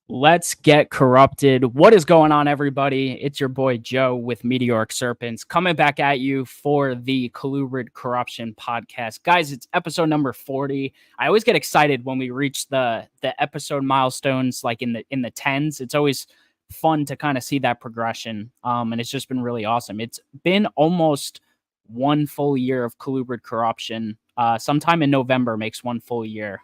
Let's get corrupted. What is going on, everybody? It's your boy Joe with Meteoric Serpents coming back at you for the Colubrid Corruption podcast. Guys, it's episode number 40. I always get excited when we reach the episode milestones like in the tens. It's always fun to kind of see that progression. And it's just been really awesome. It's been almost one full year of Colubrid Corruption. Sometime in November makes one full year.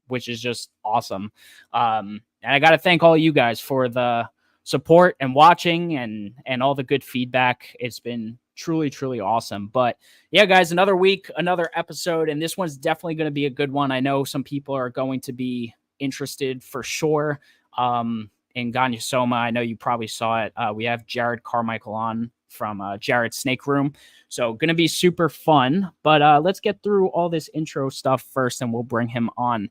Which is just awesome. And I got to thank all you guys for the support and watching and all the good feedback. It's been truly, truly awesome. But yeah, guys, another week, another episode, and this one's definitely going to be a good one. I know some people are going to be interested for sure. In Gonyosoma, I know you probably saw it. We have Jared Carmichael on from Jared's Snake Room. So going to be super fun. But let's get through all this intro stuff first, and we'll bring him on.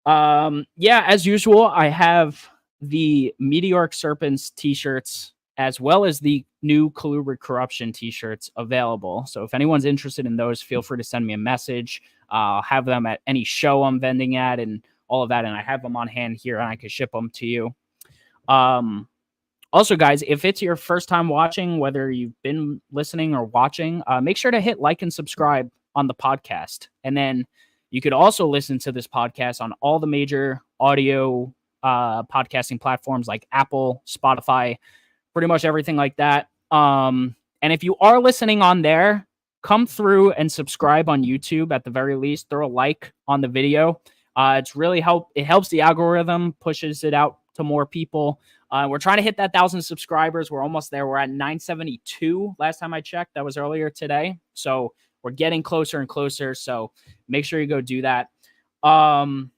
Yeah, as usual, I have the Meteoric Serpents t-shirts as well as the new Colubrid Corruption t-shirts available. So if anyone's interested in those, feel free to send me a message. I'll have them at any show I'm vending at and all of that. And I have them on hand here and I can ship them to you. Also, guys, if it's your first time watching, whether you've been listening or watching, make sure to hit like and subscribe on the podcast. And then you could also listen to this podcast on all the major audio podcasting platforms like Apple, Spotify, pretty much everything like that. And if you are listening on there, come through and subscribe on YouTube at the very least. Throw a like on the video. It's really it helps the algorithm, pushes it out to more people. We're trying to hit that 1,000 subscribers. We're almost there. We're at 972 last time I checked. That was earlier today. So we're getting closer and closer. So make sure you go do that. And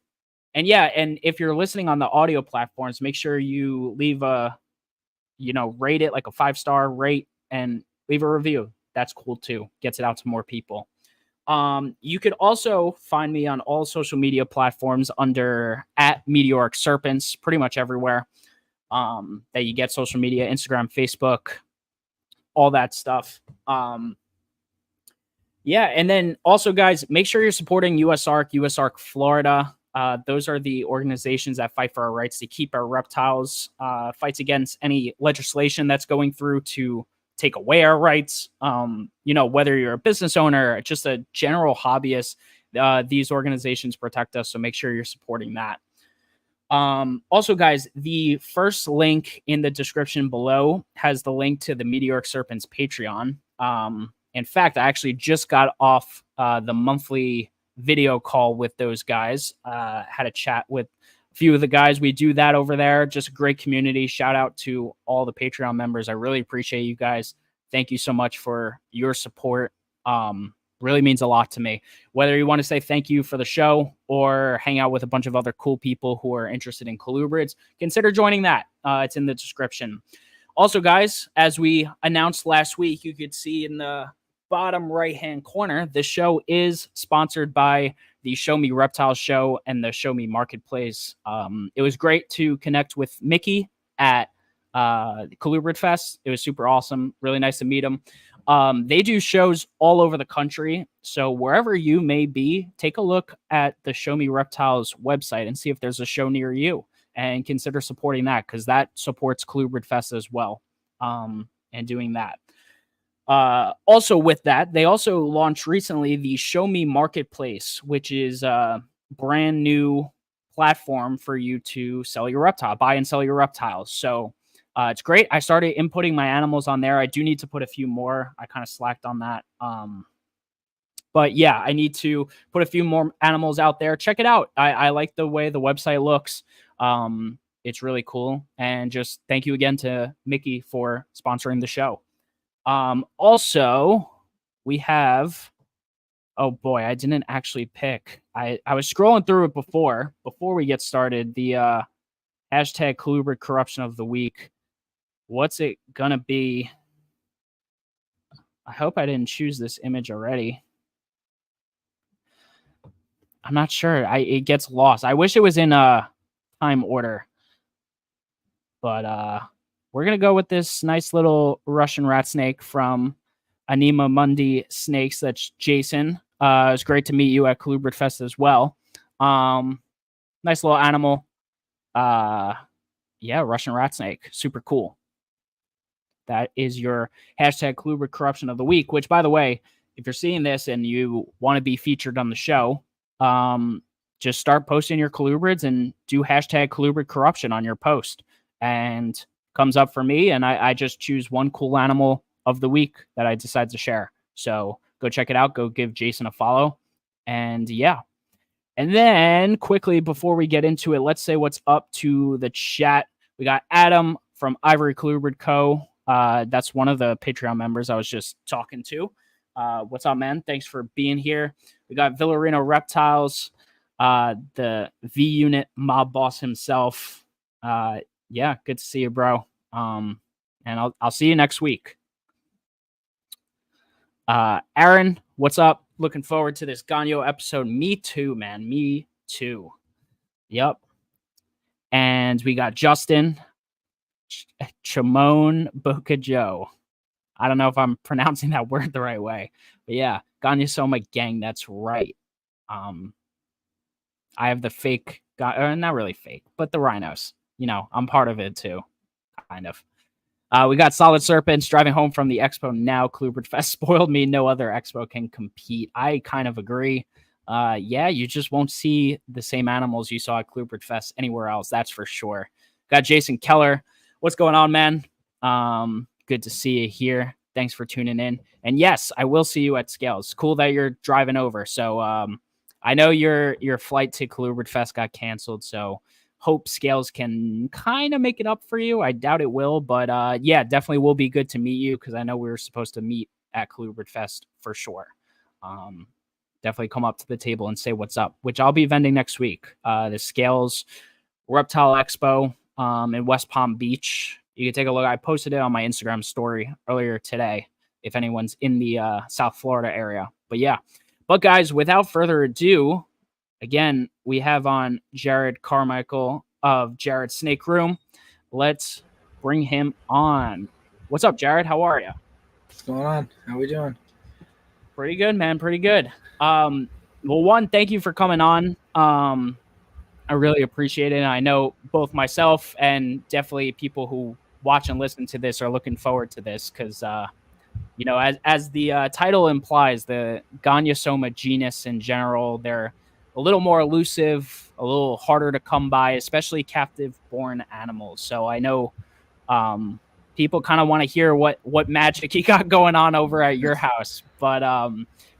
yeah, and if you're listening on the audio platforms, make sure you leave rate it like a 5-star rate and leave a review. That's cool too. Gets it out to more people. You could also find me on all social media platforms under @Meteoric Serpents, pretty much everywhere that you get social media, Instagram, Facebook, all that stuff. Yeah, and then also, guys, make sure you're supporting USARK Florida. Those are the organizations that fight for our rights to keep our reptiles, fights against any legislation that's going through to take away our rights. Whether you're a business owner, just a general hobbyist, these organizations protect us, so make sure you're supporting that. Also, guys, the first link in the description below has the link to the Meteoric Serpents Patreon. In fact, I actually just got off the monthly video call with those guys. Had a chat with a few of the guys. We do that over there. Just a great community. Shout out to all the Patreon members. I really appreciate you guys. Thank you so much for your support. Really means a lot to me. Whether you want to say thank you for the show or hang out with a bunch of other cool people who are interested in colubrids, consider joining that. It's in the description. Also, guys, as we announced last week, you could see in the bottom right-hand corner, the show is sponsored by the Show Me Reptiles show and the Show Me Marketplace. It was great to connect with Mickey at Colubrid Fest. It was super awesome. Really nice to meet him. They do shows all over the country. So wherever you may be, take a look at the Show Me Reptiles website and see if there's a show near you. And consider supporting that because that supports Colubrid Fest as well. And doing that. Also with that, they also launched recently the Show Me Marketplace, which is a brand new platform for you to sell your reptile, buy and sell your reptiles. So it's great. I started inputting my animals on there. I do need to put a few more. I kind of slacked on that. But yeah, I need to put a few more animals out there. Check it out. I like the way the website looks. It's really cool. And just thank you again to Mickey for sponsoring the show. Also, we have, oh boy, I didn't actually pick. I was scrolling through it before we get started. The hashtag Colubrid Corruption of the Week. What's it gonna be? I hope I didn't choose this image already. I'm not sure. It gets lost. I wish it was in time order. But we're going to go with this nice little Russian rat snake from Anima Mundi Snakes. That's Jason. It's great to meet you at Colubrid Fest as well. Nice little animal. Yeah, Russian rat snake. Super cool. That is your hashtag Colubrid corruption of the week, which, by the way, if you're seeing this and you want to be featured on the show, just start posting your colubrids and do hashtag Colubrid corruption on your post. And comes up for me, and I just choose one cool animal of the week that I decide to share. So go check it out. Go give Jason a follow. And yeah. And then quickly before we get into it, let's say what's up to the chat. We got Adam from Ivory Colubrid Co. That's one of the Patreon members I was just talking to. What's up, man? Thanks for being here. We got Villarino Reptiles, the V Unit mob boss himself. Yeah, good to see you, bro. And I'll see you next week. Aaron, what's up? Looking forward to this Ganyo episode. Me too, man. Me too. Yep. And we got Justin Chamon Boca Joe. I don't know if I'm pronouncing that word the right way, but yeah, Gonyosoma gang. That's right. I have the fake, not really fake, but the rhinos. You know, I'm part of it too, kind of. We got Solid Serpents driving home from the expo now. Colubrid Fest spoiled me. No other expo can compete. I kind of agree. Yeah, you just won't see the same animals you saw at Colubrid Fest anywhere else. That's for sure. Got Jason Keller. What's going on, man? Good to see you here. Thanks for tuning in. And yes, I will see you at Scales. Cool that you're driving over. So I know your flight to Colubrid Fest got canceled. So hope Scales can kind of make it up for you. I doubt it will, but yeah, definitely will be good to meet you because I know we were supposed to meet at Colubrid Fest for sure. Definitely come up to the table and say what's up, which I'll be vending next week. The Scales Reptile Expo in West Palm Beach. You can take a look. I posted it on my Instagram story earlier today if anyone's in the South Florida area. But yeah, but guys, without further ado, again, we have on Jared Carmichael of Jared Snake Room. Let's bring him on. What's up, Jared? How are you? What's going on? How we doing? Pretty good, man. Pretty good. Well, one, thank you for coming on. I really appreciate it. I know both myself and definitely people who watch and listen to this are looking forward to this because, you know, as the title implies, the Gonyosoma genus in general, they're a little more elusive, a little harder to come by, especially captive-born animals. So I know people kind of want to hear what magic you got going on over at your house. But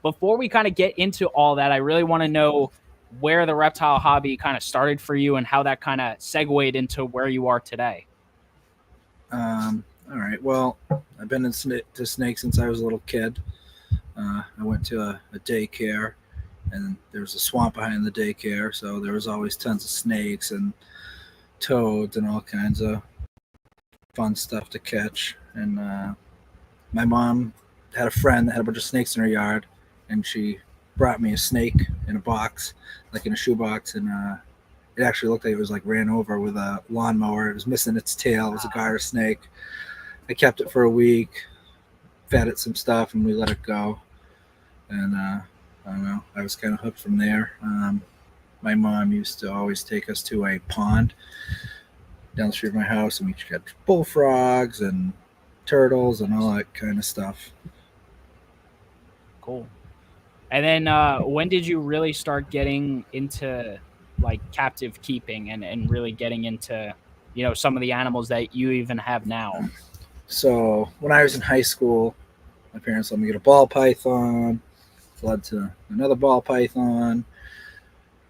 before we kind of get into all that, I really want to know where the reptile hobby kind of started for you and how that kind of segued into where you are today. All right. Well, I've been into snakes since I was a little kid. I went to a daycare, and there was a swamp behind the daycare, so there was always tons of snakes and toads and all kinds of fun stuff to catch. And my mom had a friend that had a bunch of snakes in her yard, and she brought me a snake in a box, like in a shoebox, and it actually looked like it was like ran over with a lawnmower. It was missing its tail. It was a garter snake. I kept it for a week, fed it some stuff, and we let it go. And I don't know, I was kind of hooked from there. My mom used to always take us to a pond down the street of my house, and we catch bullfrogs and turtles and all that kind of stuff. Cool. And then when did you really start getting into like captive keeping and really getting into, you know, some of the animals that you even have now? So when I was in high school, my parents let me get a ball python, led to another ball python,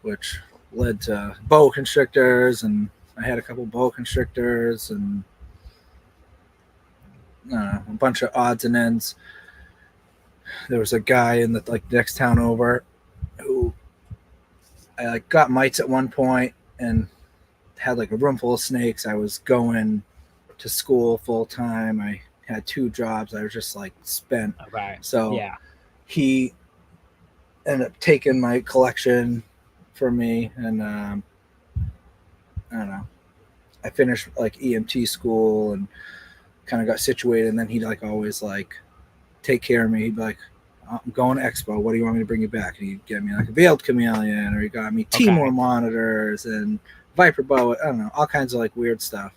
which led to boa constrictors, and I had a couple boa constrictors and a bunch of odds and ends. There was a guy in the next town over who I got mites at one point and had like a room full of snakes. I was going to school full time. I had 2 jobs. I was just like spent. Okay. So yeah, he ended up taking my collection for me, and I don't know. I finished like EMT school and kind of got situated, and then he'd like always like take care of me. He'd be like, I'm going to Expo. What do you want me to bring you back? And he'd get me like a veiled chameleon, or he got me Timor monitors and viper boa. I don't know, all kinds of like weird stuff,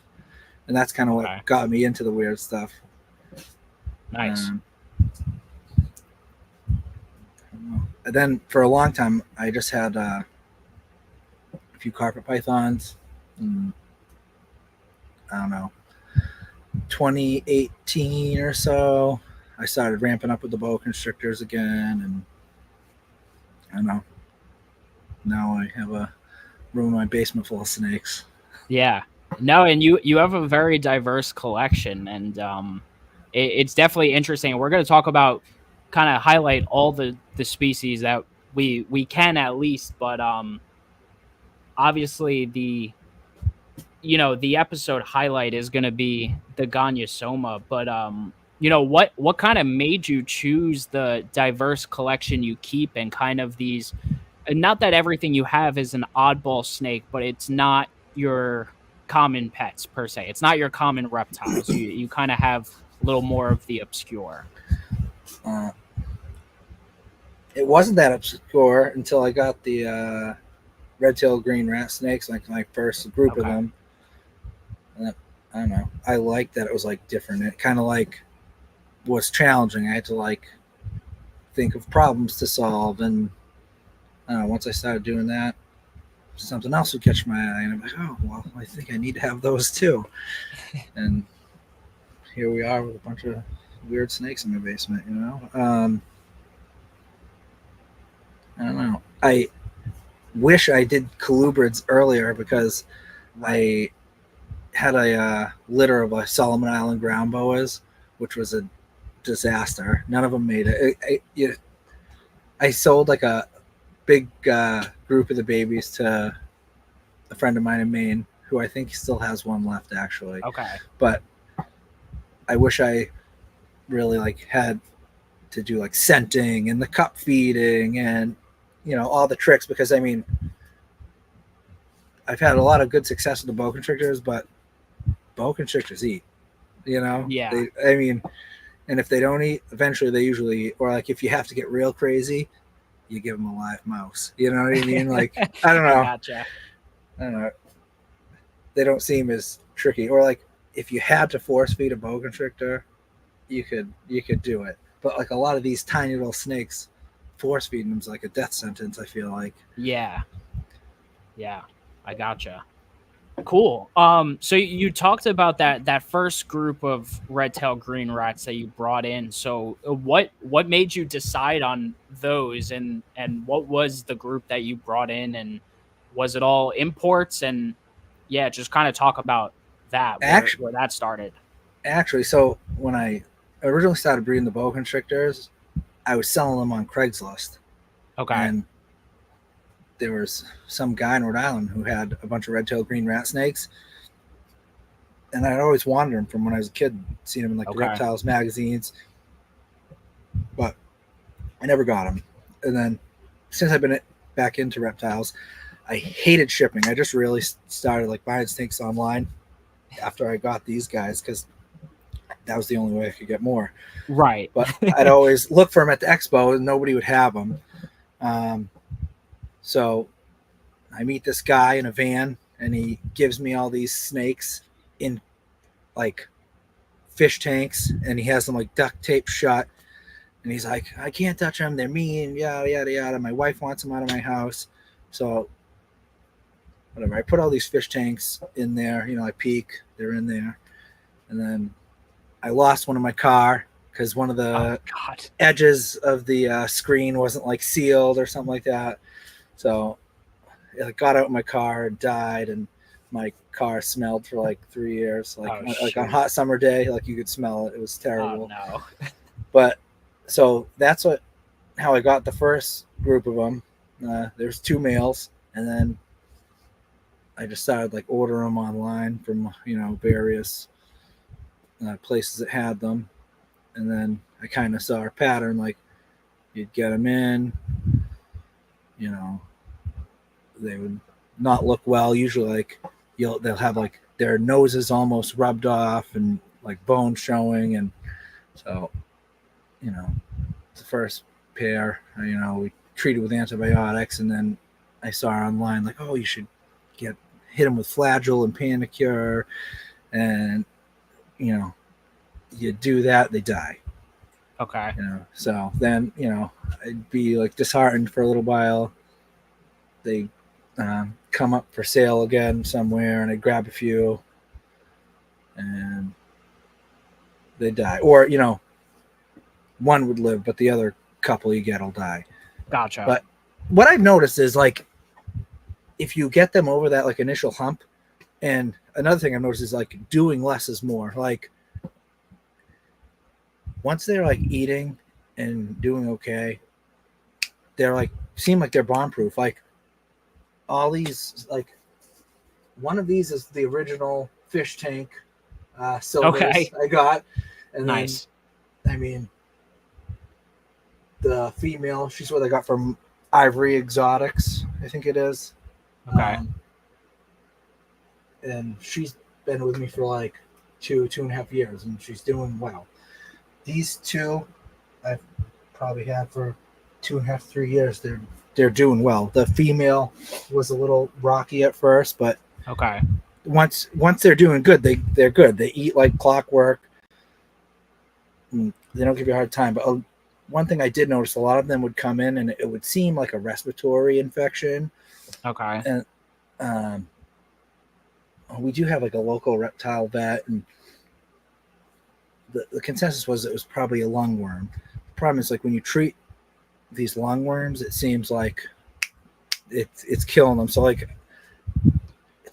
and that's kind of Okay. what got me into the weird stuff. Nice. And then for a long time, I just had a few carpet pythons. And, I don't know, 2018 or so, I started ramping up with the boa constrictors again, and I don't know. Now I have a room in my basement full of snakes. Yeah. No, and you have a very diverse collection, and it's definitely interesting. We're going to talk about kind of highlight all the species that we can at least, but obviously the episode highlight is going to be the Gonyosoma, but what kind of made you choose the diverse collection you keep and kind of these, and not that everything you have is an oddball snake, but it's not your common pets per se. It's not your common reptiles. You kind of have a little more of the obscure. It wasn't that obscure until I got the red-tailed green rat snakes, like my first group of them. And I don't know. I liked that it was like different. It kind of like was challenging. I had to like think of problems to solve, and I don't know, once I started doing that, something else would catch my eye, and I'm like, oh well, I think I need to have those too. And here we are with a bunch of weird snakes in my basement. I don't know. I wish I did colubrids earlier because I had a litter of Solomon Island ground boas, which was a disaster. None of them made it. I sold like a big group of the babies to a friend of mine in Maine, who I think still has one left actually. Okay. But I wish I really like had to do like scenting and the cup feeding and all the tricks, because I mean I've had a lot of good success with the boa constrictors, but boa constrictors eat. Yeah. And if they don't eat, eventually they usually eat. Or like if you have to get real crazy, you give them a live mouse. You know what I mean? Like I don't know. Gotcha. I don't know. They don't seem as tricky. Or like if you had to force feed a boa constrictor, you could do it. But like a lot of these tiny little snakes, force feeding them is like a death sentence, I feel like. Yeah. I gotcha. Cool. So you talked about that first group of red-tailed green rats that you brought in. So what made you decide on those, and what was the group that you brought in, and was it all imports? And yeah, just kind of talk about that, where that started. Actually, so when I originally started breeding the boa constrictors, I was selling them on Craigslist. Okay. And there was some guy in Rhode Island who had a bunch of red-tailed green rat snakes, and I'd always wanted them from when I was a kid, seen them in like the Reptiles magazines, but I never got them. And then since I've been back into reptiles, I hated shipping. I just really started like buying snakes online after I got these guys, because that was the only way I could get more. Right. But I'd always look for them at the expo and nobody would have them. So I meet this guy in a van, and he gives me all these snakes in like fish tanks, and he has them like duct tape shut. And he's like, I can't touch them. They're mean, yada, yada, yada. My wife wants them out of my house. So whatever. I put all these fish tanks in there. I peek. They're in there. And then I lost one in my car because one of the edges of the screen wasn't like sealed or something like that. So it got out of my car and died, and my car smelled for like 3 years. Like on hot summer day, like you could smell it. It was terrible. Oh, no. But so that's how I got the first group of them. There's 2 males, and then I just started like ordering them online from various places that had them, and then I kind of saw a pattern. Like you'd get them in, they would not look well. Usually, like they'll have like their noses almost rubbed off and like bone showing, and so the first pair, we treated with antibiotics, and then I saw online like, oh, you should get hit them with Flagyl and Panicure, and you do that, they die. Okay. So then I'd be like disheartened for a little while. They come up for sale again somewhere, and I'd grab a few, and they die. Or one would live, but the other couple you get will die. Gotcha. But what I've noticed is like if you get them over that like initial hump, and another thing I've noticed is like doing less is more. Like once they're like eating and doing okay, they're like seem like they're bomb proof. Like all these, like one of these is the original fish tank silvers I got, and nice. Then, I mean, the female, she's what I got from Ivory Exotics, I think it is. Okay. And she's been with me for like 2.5 years, and she's doing well. These two I've probably had for 2.5, 3 years. They're doing well. The female was a little rocky at first, but okay. Once they're doing good, they're good. They eat like clockwork. They don't give you a hard time. But one thing I did notice, a lot of them would come in and it would seem like a respiratory infection. Okay. And we do have like a local reptile vet, and the consensus was it was probably a lungworm. The problem is like when you treat these lungworms, it seems like it's killing them. So like,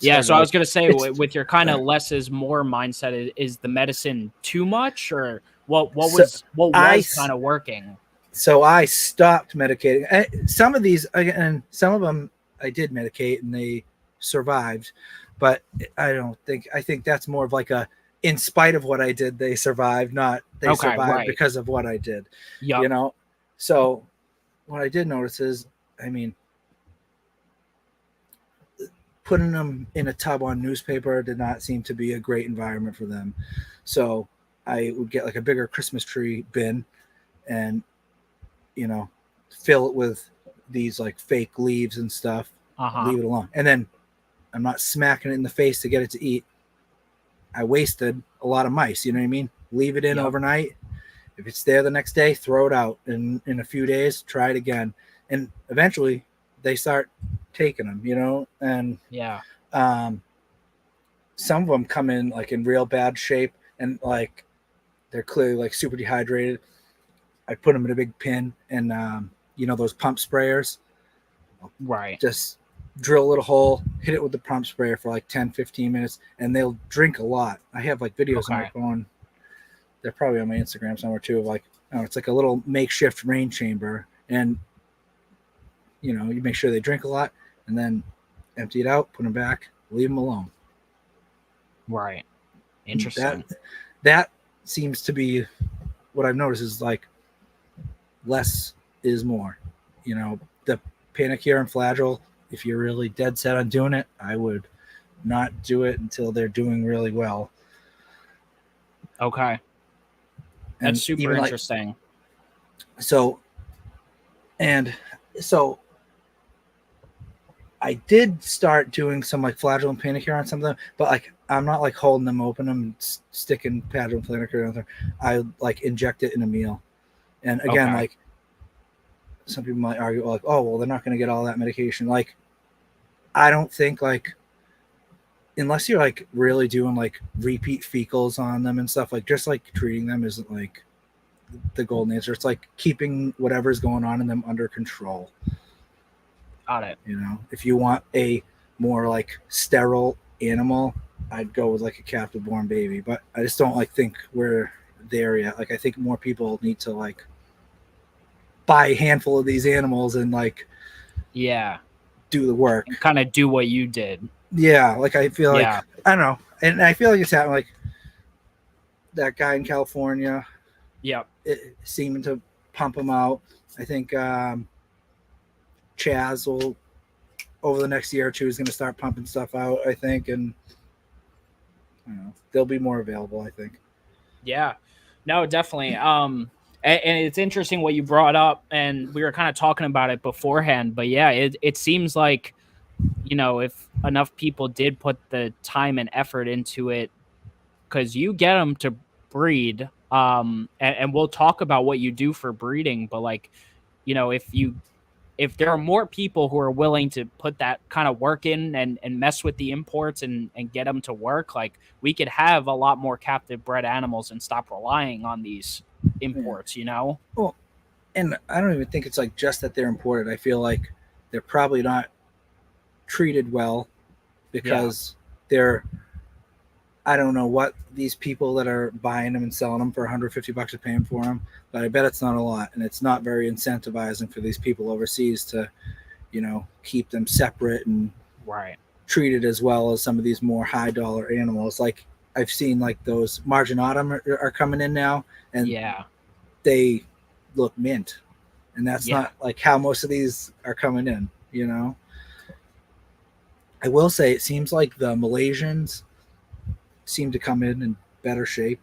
so I was gonna say with your kind of less is more mindset, is the medicine too much, or what was kind of working? So I stopped medicating. Some of these, and some of them I did medicate and they survived, but I think that's more of like a, in spite of what I did, they survived, not they survived because of what I did. Yep. So what I did notice is, I mean, putting them in a tub on newspaper did not seem to be a great environment for them. So I would get like a bigger Christmas tree bin and, fill it with these like fake leaves and stuff, leave it alone. And then I'm not smacking it in the face to get it to eat. I wasted a lot of mice, you know what I mean? Leave it in overnight. If it's there the next day, throw it out. And in a few days, try it again. And eventually they start taking them, and some of them come in like in real bad shape and like they're clearly like super dehydrated. I put them in a big pin and those pump sprayers, just drill a little hole, hit it with the pump sprayer for like 10-15 minutes, and they'll drink a lot. I have like videos on my phone. They're probably on my Instagram somewhere too, of like, it's like a little makeshift rain chamber, and you make sure they drink a lot and then empty it out, put them back, leave them alone. Right. Interesting. That seems to be what I've noticed, is like less is more. The Panicure and Flagyl, if you're really dead set on doing it, I would not do it until they're doing really well. Okay. That's super interesting. So I did start doing some like Flagyl and Panicure on some of them, but like I'm not like holding them open, I'm sticking Flagyl and Panicure on there. I like inject it in a meal. And again, like some people might argue like, oh, well, they're not going to get all that medication. Like, I don't think like, unless you're like really doing like repeat fecals on them and stuff, like just like treating them isn't like the golden answer. It's like keeping whatever's going on in them under control. Got it. If you want a more like sterile animal, I'd go with like a captive born baby, but I just don't like think we're there yet. Like I think more people need to like buy a handful of these animals and like do the work, kind of do what you did. Like I feel like I don't know, and I feel like it's happening. Like that guy in California, it seeming to pump them out. I think Chaz will, over the next year or two, is going to start pumping stuff out, I think, and they'll be more available, I think. Yeah, no, definitely. And it's interesting what you brought up, and we were kind of talking about it beforehand, but it seems like if enough people did put the time and effort into it, because you get them to breed, and we'll talk about what you do for breeding, but like, if there are more people who are willing to put that kind of work in and mess with the imports and get them to work, like we could have a lot more captive bred animals and stop relying on these imports, Well, and I don't even think it's like just that they're imported. I feel like they're probably not treated well because they're, I don't know what these people that are buying them and selling them for $150 are paying for them, but I bet it's not a lot, and it's not very incentivizing for these people overseas to, keep them separate and Right. treated as well as some of these more high dollar animals. Like I've seen like those marginatum are coming in now, and they look mint, and that's not like how most of these are coming in. I will say it seems like the Malaysians seem to come in better shape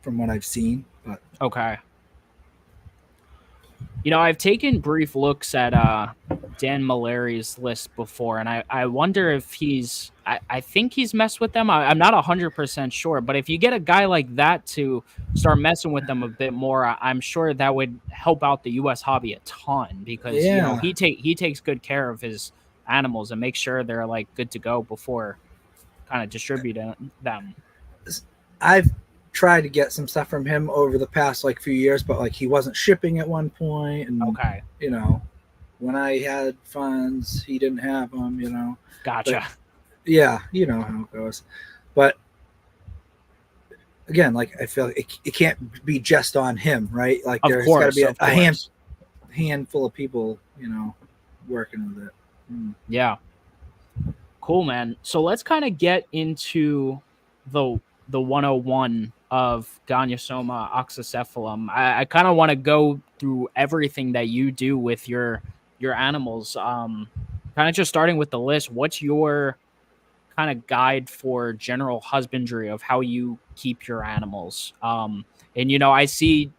from what I've seen. But Okay. I've taken brief looks at Dan Malari's list before, and I wonder if I think he's messed with them. I'm not 100% sure, but if you get a guy like that to start messing with them a bit more, I'm sure that would help out the U.S. hobby a ton, because he takes good care of his animals and makes sure they're like good to go before kind of distributing them. I've tried to get some stuff from him over the past like few years, but like he wasn't shipping at one point, and when I had funds, he didn't have them. Gotcha. But, yeah, you know how it goes. But again, like I feel like it can't be just on him, right? Like there's got to be a handful of people, working with it. Yeah. Cool, man. So let's kind of get into the 101 of Gonyosoma oxycephalum. I kind of want to go through everything that you do with your animals. Kind of just starting with the list. What's your kind of guide for general husbandry of how you keep your animals? And I see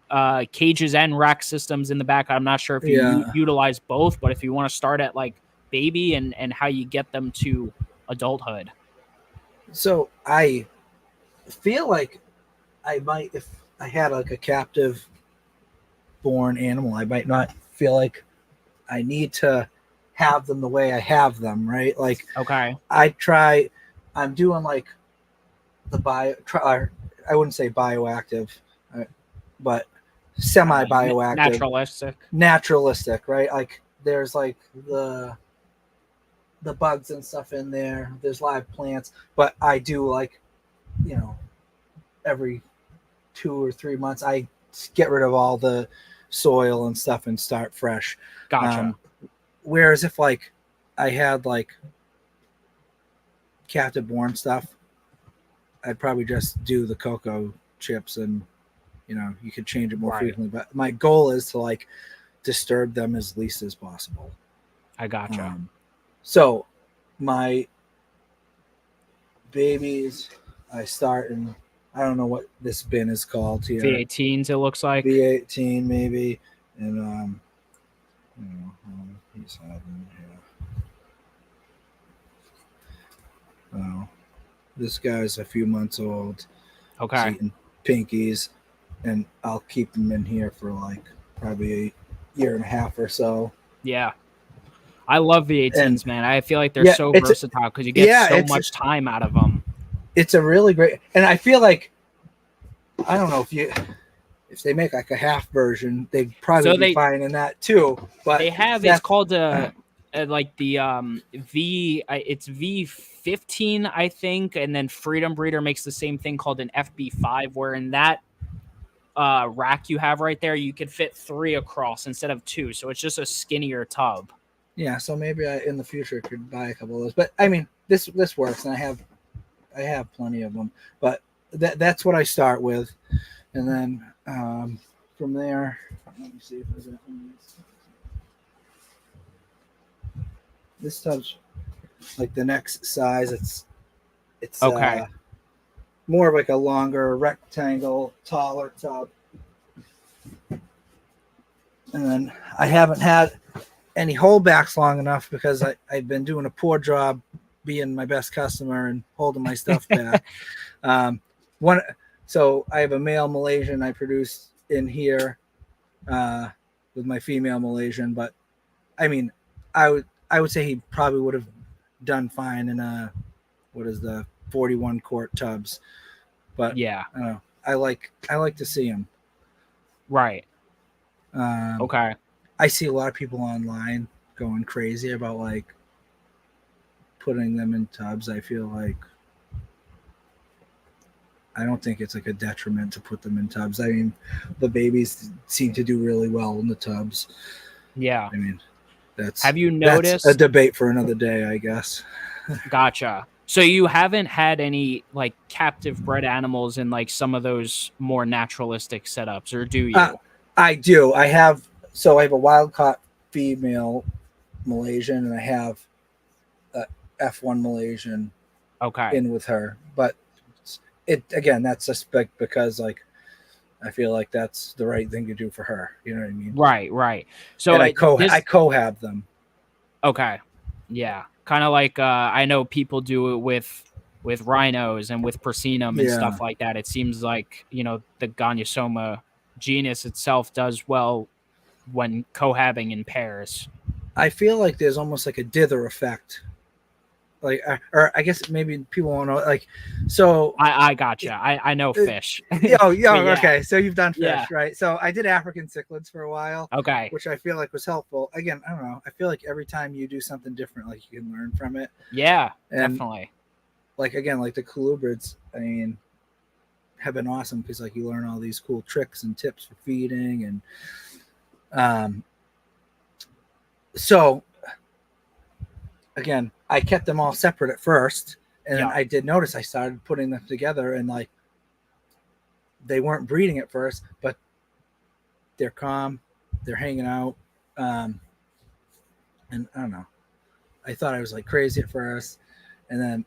cages and rack systems in the back. I'm not sure if you utilize both, but if you want to start at like baby and how you get them to adulthood. So I feel like I might, if I had like a captive born animal, I might not feel like I need to have them the way I have them, right? Like, okay, I'm doing like I wouldn't say bioactive, but semi-bioactive, naturalistic, right? Like there's like the bugs and stuff in there. There's live plants, but I do like, every 2 or 3 months, I get rid of all the soil and stuff and start fresh. Gotcha. Whereas if like I had like captive born stuff, I'd probably just do the cocoa chips, and you could change it more frequently. But my goal is to like disturb them as least as possible. I gotcha. So my babies, I start in, I don't know what this bin is called here. V18s, it looks like. V18 maybe. And he's having here. Oh, this guy's a few months old. Okay. He's eating pinkies, and I'll keep them in here for like probably a year and a half or so. Yeah. I love V18s, man. I feel like they're so versatile because you get so much time out of them. It's a really great, and I feel like, I don't know if they make like a half version, they'd probably be fine in that too. But they have, it's called like the it's V15, I think, and then Freedom Breeder makes the same thing called an FB5, where in that rack you have right there, you could fit 3 across instead of 2, so it's just a skinnier tub. Yeah, so maybe I in the future could buy a couple of those. But I mean, this works, and I have plenty of them. But that's what I start with, and then from there, let me see if there's anything. This tub's like the next size. It's okay. More of like a longer rectangle, taller tub. And then I haven't had any holdbacks long enough because I've been doing a poor job being my best customer and holding my stuff back. One, so I have a male Malaysian I produce in here with my female Malaysian, but I mean, I would say he probably would have done fine in a what is the 41 quart tubs, but Yeah. I don't know. I like to see him. Right. Um, Okay. I see a lot of people online going crazy about like putting them in tubs. I feel like I don't think it's like a detriment to put them in tubs. I mean, the babies seem to do really well in the tubs. Yeah. I mean, that's Have you that's noticed? a debate for another day, I guess. Gotcha. So you haven't had any like captive bred animals in like some of those more naturalistic setups, or do you? I do. I have a wild caught female Malaysian, and I have a F1 Malaysian Okay. in with her. But it again, that's suspect because like I feel like that's the right thing to do for her. You know what I mean? Right. Right. So And I this. co-have them. Okay. Yeah. Kind of like I know people do it with rhinos and with Persinum and Yeah. stuff like that. It seems like, you know, the Gonyosoma genus itself does well when cohabbing in pairs. I feel like there's almost like a dither effect. Like, or I guess maybe people won't know. Like, so I gotcha. I know fish. oh, yeah, But yeah. okay. So you've done fish, Yeah. right? So I did African cichlids for a while, Okay. which I feel like was helpful. Again, I don't know. I feel like every time you do something different, like you can learn from it. Yeah, And definitely. like again, like the colubrids, I mean, have been awesome because like you learn all these cool tricks and tips for feeding, and so again, I kept them all separate at first, and then I did notice I started putting them together, and like they weren't breeding at first, but they're calm, they're hanging out, and I don't know. I thought I was like crazy at first, and then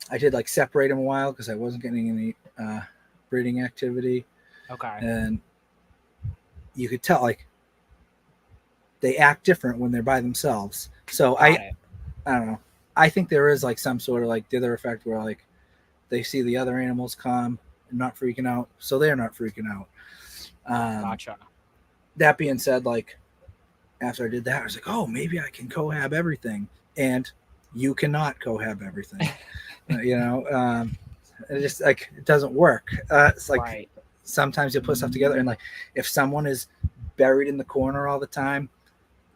I did like separate them a while because I wasn't getting any breeding activity. Okay. And you could tell like they act different when they're by themselves. So I don't know. I think there is like some sort of like dither effect where like they see the other animals calm and not freaking out, so they're not freaking out. Gotcha. That being said, like after I did that, I was like, oh, maybe I can cohab everything, and you cannot cohab everything. You know, it just like it doesn't work. It's like sometimes you put stuff together, and like if someone is buried in the corner all the time,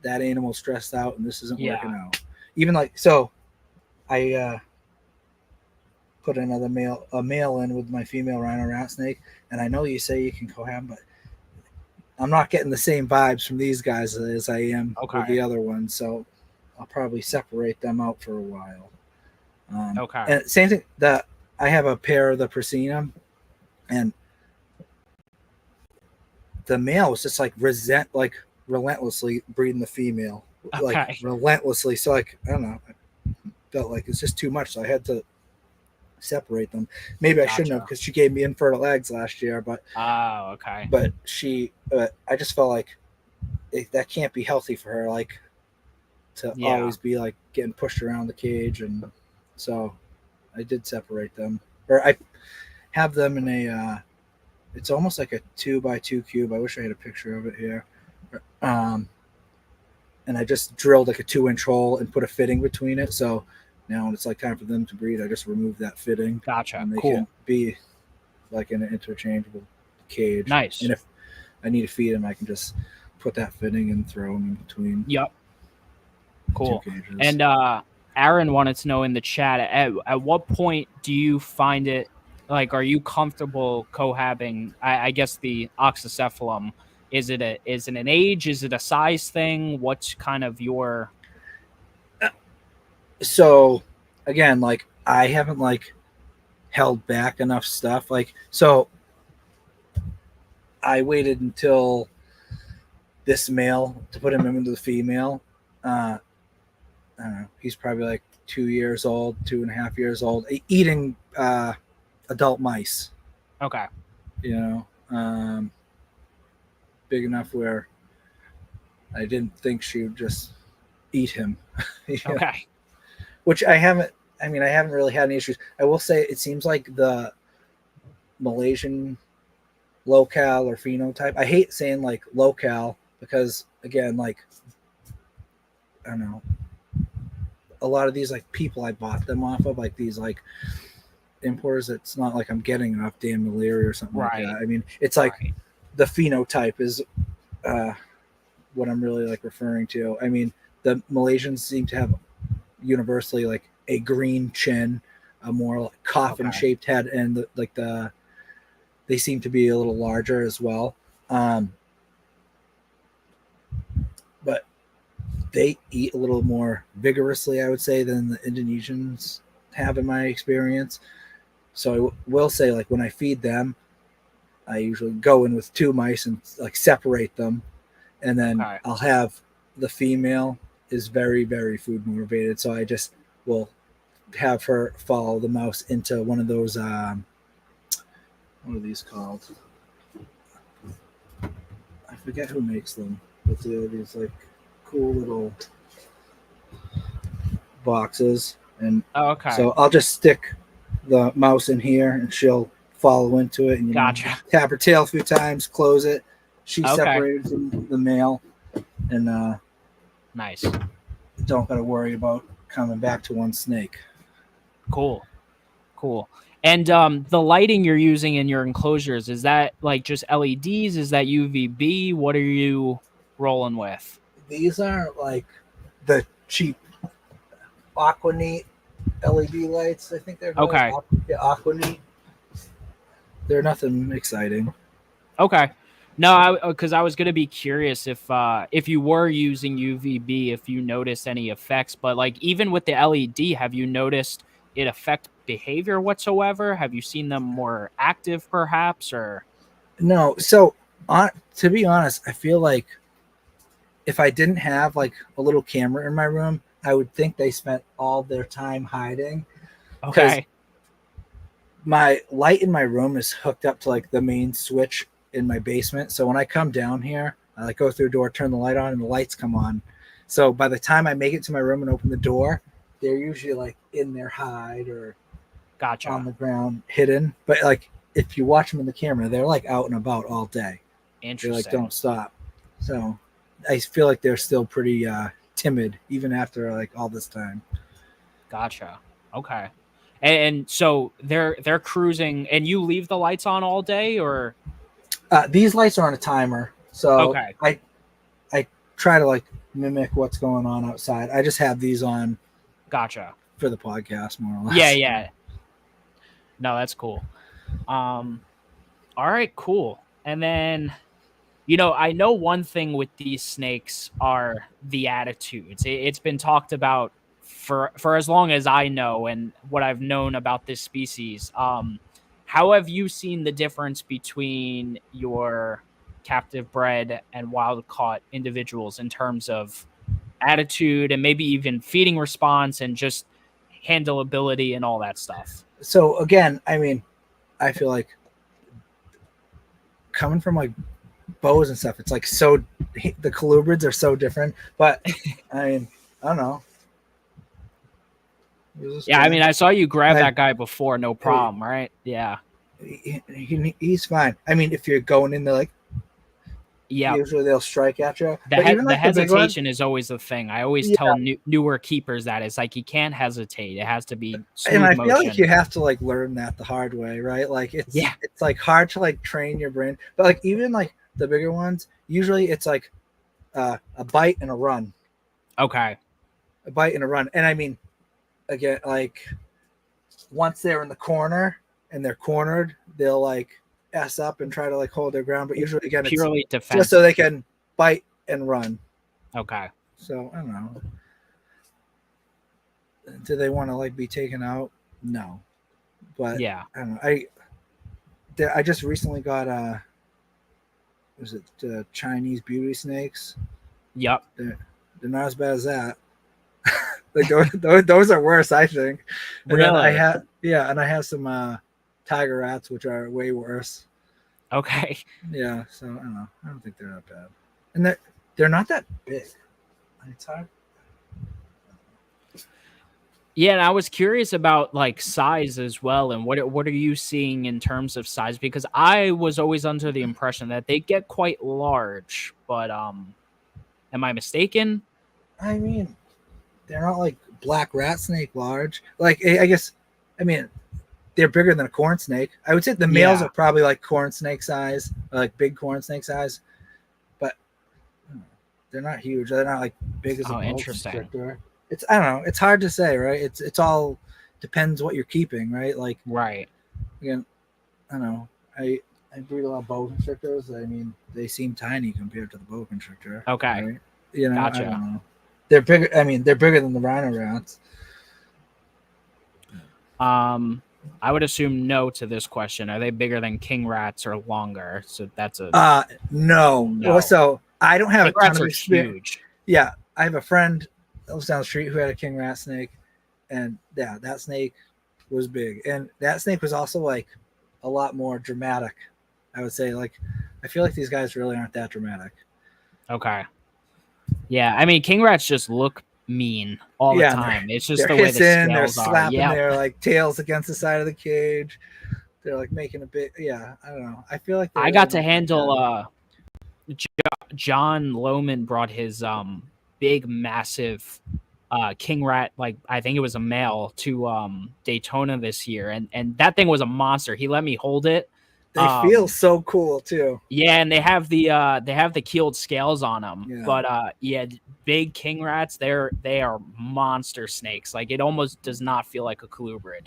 that animal's stressed out, and this isn't working out. Even like so, I put another male in with my female rhino rat snake, and I know you say you can cohab, but I'm not getting the same vibes from these guys as I am with the other ones, so I'll probably separate them out for a while. And same thing that I have a pair of the Persinum, and the male was just like relentlessly breeding the female, like relentlessly. So like I don't know, I felt like it's just too much, so I had to separate them. Maybe I shouldn't have because she gave me infertile eggs last year, but but she, I just felt like that can't be healthy for her, like to always be like getting pushed around the cage, and so I did separate them, or I have them in a it's almost like a 2x2 cube. I wish I had a picture of it here. And I just drilled like a 2-inch hole and put a fitting between it, so now when it's like time for them to breed, I just remove that fitting. Gotcha. And they can be like in an interchangeable cage. Nice. And if I need to feed them, I can just put that fitting and throw them in between. Yep. Cool. Two cages. And Aaron wanted to know in the chat, at what point do you find it, like, are you comfortable cohabbing, I guess, the oxycephalum? Is it an age? Is it a size thing? What's kind of your... So again, like I haven't like held back enough stuff. Like, so I waited until this male to put him into the female. I don't know. He's probably like 2 years old, 2.5 years old, eating adult mice. Okay. You know, big enough where I didn't think she would just eat him. Yeah. Okay. Which I haven't. I mean, I haven't really had any issues. I will say it seems like the Malaysian locale or phenotype. I hate saying like locale because again, like I don't know, a lot of these like people I bought them off of, like these like importers. It's not like I'm getting enough Dan Maliri or something like that. I mean, it's like the phenotype is what I'm really like referring to. I mean, the Malaysians seem to have universally like a green chin, a more like coffin shaped head, and they seem to be a little larger as well. But they eat a little more vigorously, I would say, than the Indonesians have in my experience. So I will say, like when I feed them, I usually go in with 2 mice and like separate them, and then I'll have the female is very, very food motivated. So I just will have her follow the mouse into one of those what are these called? I forget who makes them, but they're these like cool little boxes, and so I'll just stick the mouse in here and she'll follow into it, and tap her tail a few times, close it. She separated from the male, and nice. Don't gotta worry about coming back to one snake. Cool. And the lighting you're using in your enclosures, is that like just LEDs? Is that UVB? What are you rolling with? These are like the cheap Aquaneat LED lights. I think they're called. Aquaneat. They're nothing exciting. Okay. No, because I was gonna be curious if you were using UVB, if you noticed any effects. But like even with the LED, have you noticed it affect behavior whatsoever? Have you seen them more active, perhaps, or no? So, to be honest, I feel like if I didn't have like a little camera in my room, I would think they spent all their time hiding. Okay. My light in my room is hooked up to like the main switch in my basement. So when I come down here, I like go through the door, turn the light on, and the lights come on. So by the time I make it to my room and open the door, they're usually like in their hide or on the ground hidden. But like if you watch them in the camera, they're like out and about all day. Interesting. They like don't stop. So I feel like they're still pretty timid even after like all this time. Gotcha. Okay. And so they're cruising, and you leave the lights on all day, or these lights are on a timer, so I try to like mimic what's going on outside. I just have these on. Gotcha. For the podcast, more or less. Yeah. No, that's cool. All right, cool. And then, I know one thing with these snakes are the attitudes. It's been talked about for as long as I know and what I've known about this species. How have you seen the difference between your captive bred and wild caught individuals in terms of attitude and maybe even feeding response and just handleability and all that stuff? So again, I mean, I feel like coming from like bows and stuff, it's like the colubrids are so different, but I mean, I don't know. Yeah, I mean, I saw you grab that guy before, no problem, right? Yeah. He's fine. I mean, if you're going in there, like, usually they'll strike at you. The hesitation is always the thing. I always tell newer keepers that it's like you can't hesitate. It has to be smooth motion. And I feel like you have to like learn that the hard way, right? Like it's like hard to like train your brain, but like even like the bigger ones, usually it's like a bite and a run. Okay. A bite and a run, and I mean, again, like once they're in the corner and they're cornered, they'll like S up and try to like hold their ground, but usually again it's purely defensive, just so they can bite and run. Okay. So I don't know. Do they want to like be taken out? No. But yeah, I don't know. I just recently got was it Chinese beauty snakes? Yep. They're not as bad as that. Like those are worse, I think. And really? I have some tiger rats, which are way worse. Okay. Yeah, so I don't know. I don't think they're that bad. And they're not that big. It's hard. Yeah, and I was curious about like size as well, and what are you seeing in terms of size? Because I was always under the impression that they get quite large, but am I mistaken? I mean, they're not like black rat snake large. Like I guess, I mean, they're bigger than a corn snake. I would say the males are probably like corn snake size, like big corn snake size, but they're not huge. They're not like big as a boa constrictor. It's I don't know. It's hard to say, right? It's all depends what you're keeping, right? Like right. Again, I don't know. I breed a lot of boa constrictors. I mean, they seem tiny compared to the boa constrictor. Okay. Right? You know, gotcha. I don't know. They're bigger. I mean, they're bigger than the rhino rats. I would assume no to this question. Are they bigger than king rats or longer? So that's a no. Well, so I don't have king a ton rats of are experience. Huge. Yeah, I have a friend that lives down the street who had a king rat snake, and yeah, that snake was big, and that snake was also like a lot more dramatic. I would say, like, I feel like these guys really aren't that dramatic. Okay. Yeah, I mean, king rats just look mean all the time. It's just the way the scales they're are. slapping their like tails against the side of the cage. They're like making a big, I don't know. I feel like I got to handle. John Lohman brought his big, massive king rat, like I think it was a male, to Daytona this year, and that thing was a monster. He let me hold it. They feel so cool too. Yeah, and they have the keeled scales on them. Yeah. But big king rats, they are monster snakes. Like it almost does not feel like a colubrid.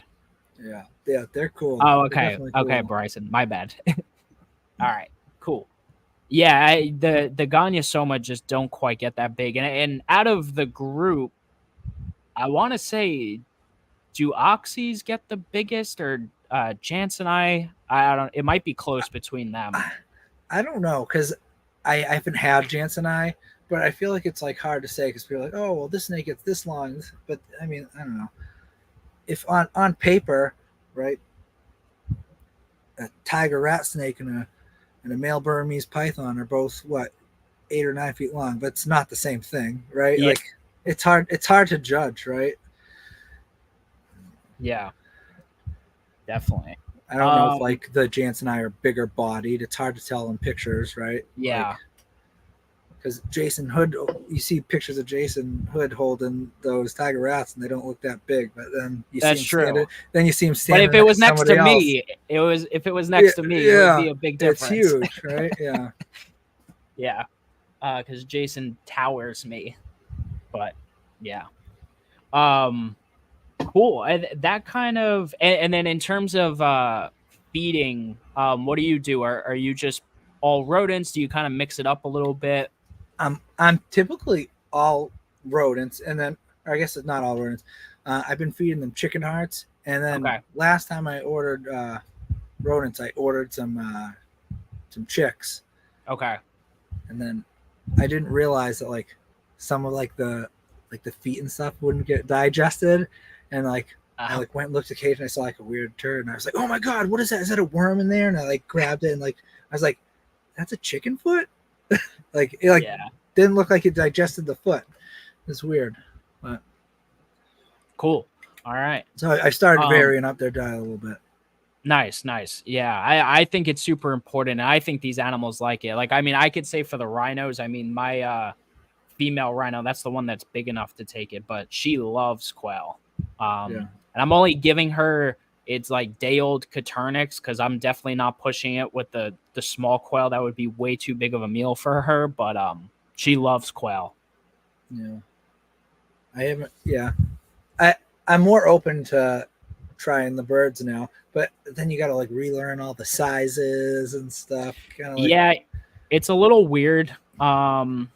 Yeah, they're cool. Oh, okay, cool. Okay, Bryson, my bad. All right, cool. Yeah, the Gonyosoma just don't quite get that big, and out of the group, I want to say, do Oxys get the biggest, or Jansen? I don't. It might be close between them. I don't know, because I haven't had Jansen but I feel like it's like hard to say because people are like, oh well, this snake gets this long, but I mean, I don't know. If on paper, right, a tiger rat snake and a male Burmese python are both what 8 or 9 feet long, but it's not the same thing, right? Yeah. Like it's hard to judge, right? Yeah, definitely. I don't know if like the Jansen are bigger bodied. It's hard to tell in pictures, right? Yeah. Because Jason Hood, you see pictures of Jason Hood holding those tiger rats, and they don't look that big. But then you That's see him true. standing. Then you see him standing. But if it was next to me, it would be a big difference. It's huge, right? Yeah. Yeah, because Jason towers me. But yeah, cool. That kind of, and then in terms of feeding, what do you do? Are you just all rodents? Do you kind of mix it up a little bit? I'm typically all rodents, and then, or I guess it's not all rodents. I've been feeding them chicken hearts, and then last time I ordered rodents, I ordered some chicks. Okay. And then I didn't realize that like some of like the feet and stuff wouldn't get digested, and like I like went and looked at the cage and I saw like a weird turd, and I was like, oh my god, what is that? Is that a worm in there? And I like grabbed it, and like I was like, that's a chicken foot. Like it didn't look like it digested the foot. It's weird, but cool. All right. So I started varying up their diet a little bit. Nice. Yeah, I think it's super important, and I think these animals like it. Like, I mean, I could say for the rhinos, I mean, my female rhino, that's the one that's big enough to take it, but she loves quail. And I'm only giving her it's like day-old Caternix because I'm definitely not pushing it with the small quail. That would be way too big of a meal for her, but she loves quail. Yeah. I haven't I'm more open to trying the birds now, but then you gotta like relearn all the sizes and stuff. Yeah, it's a little weird. I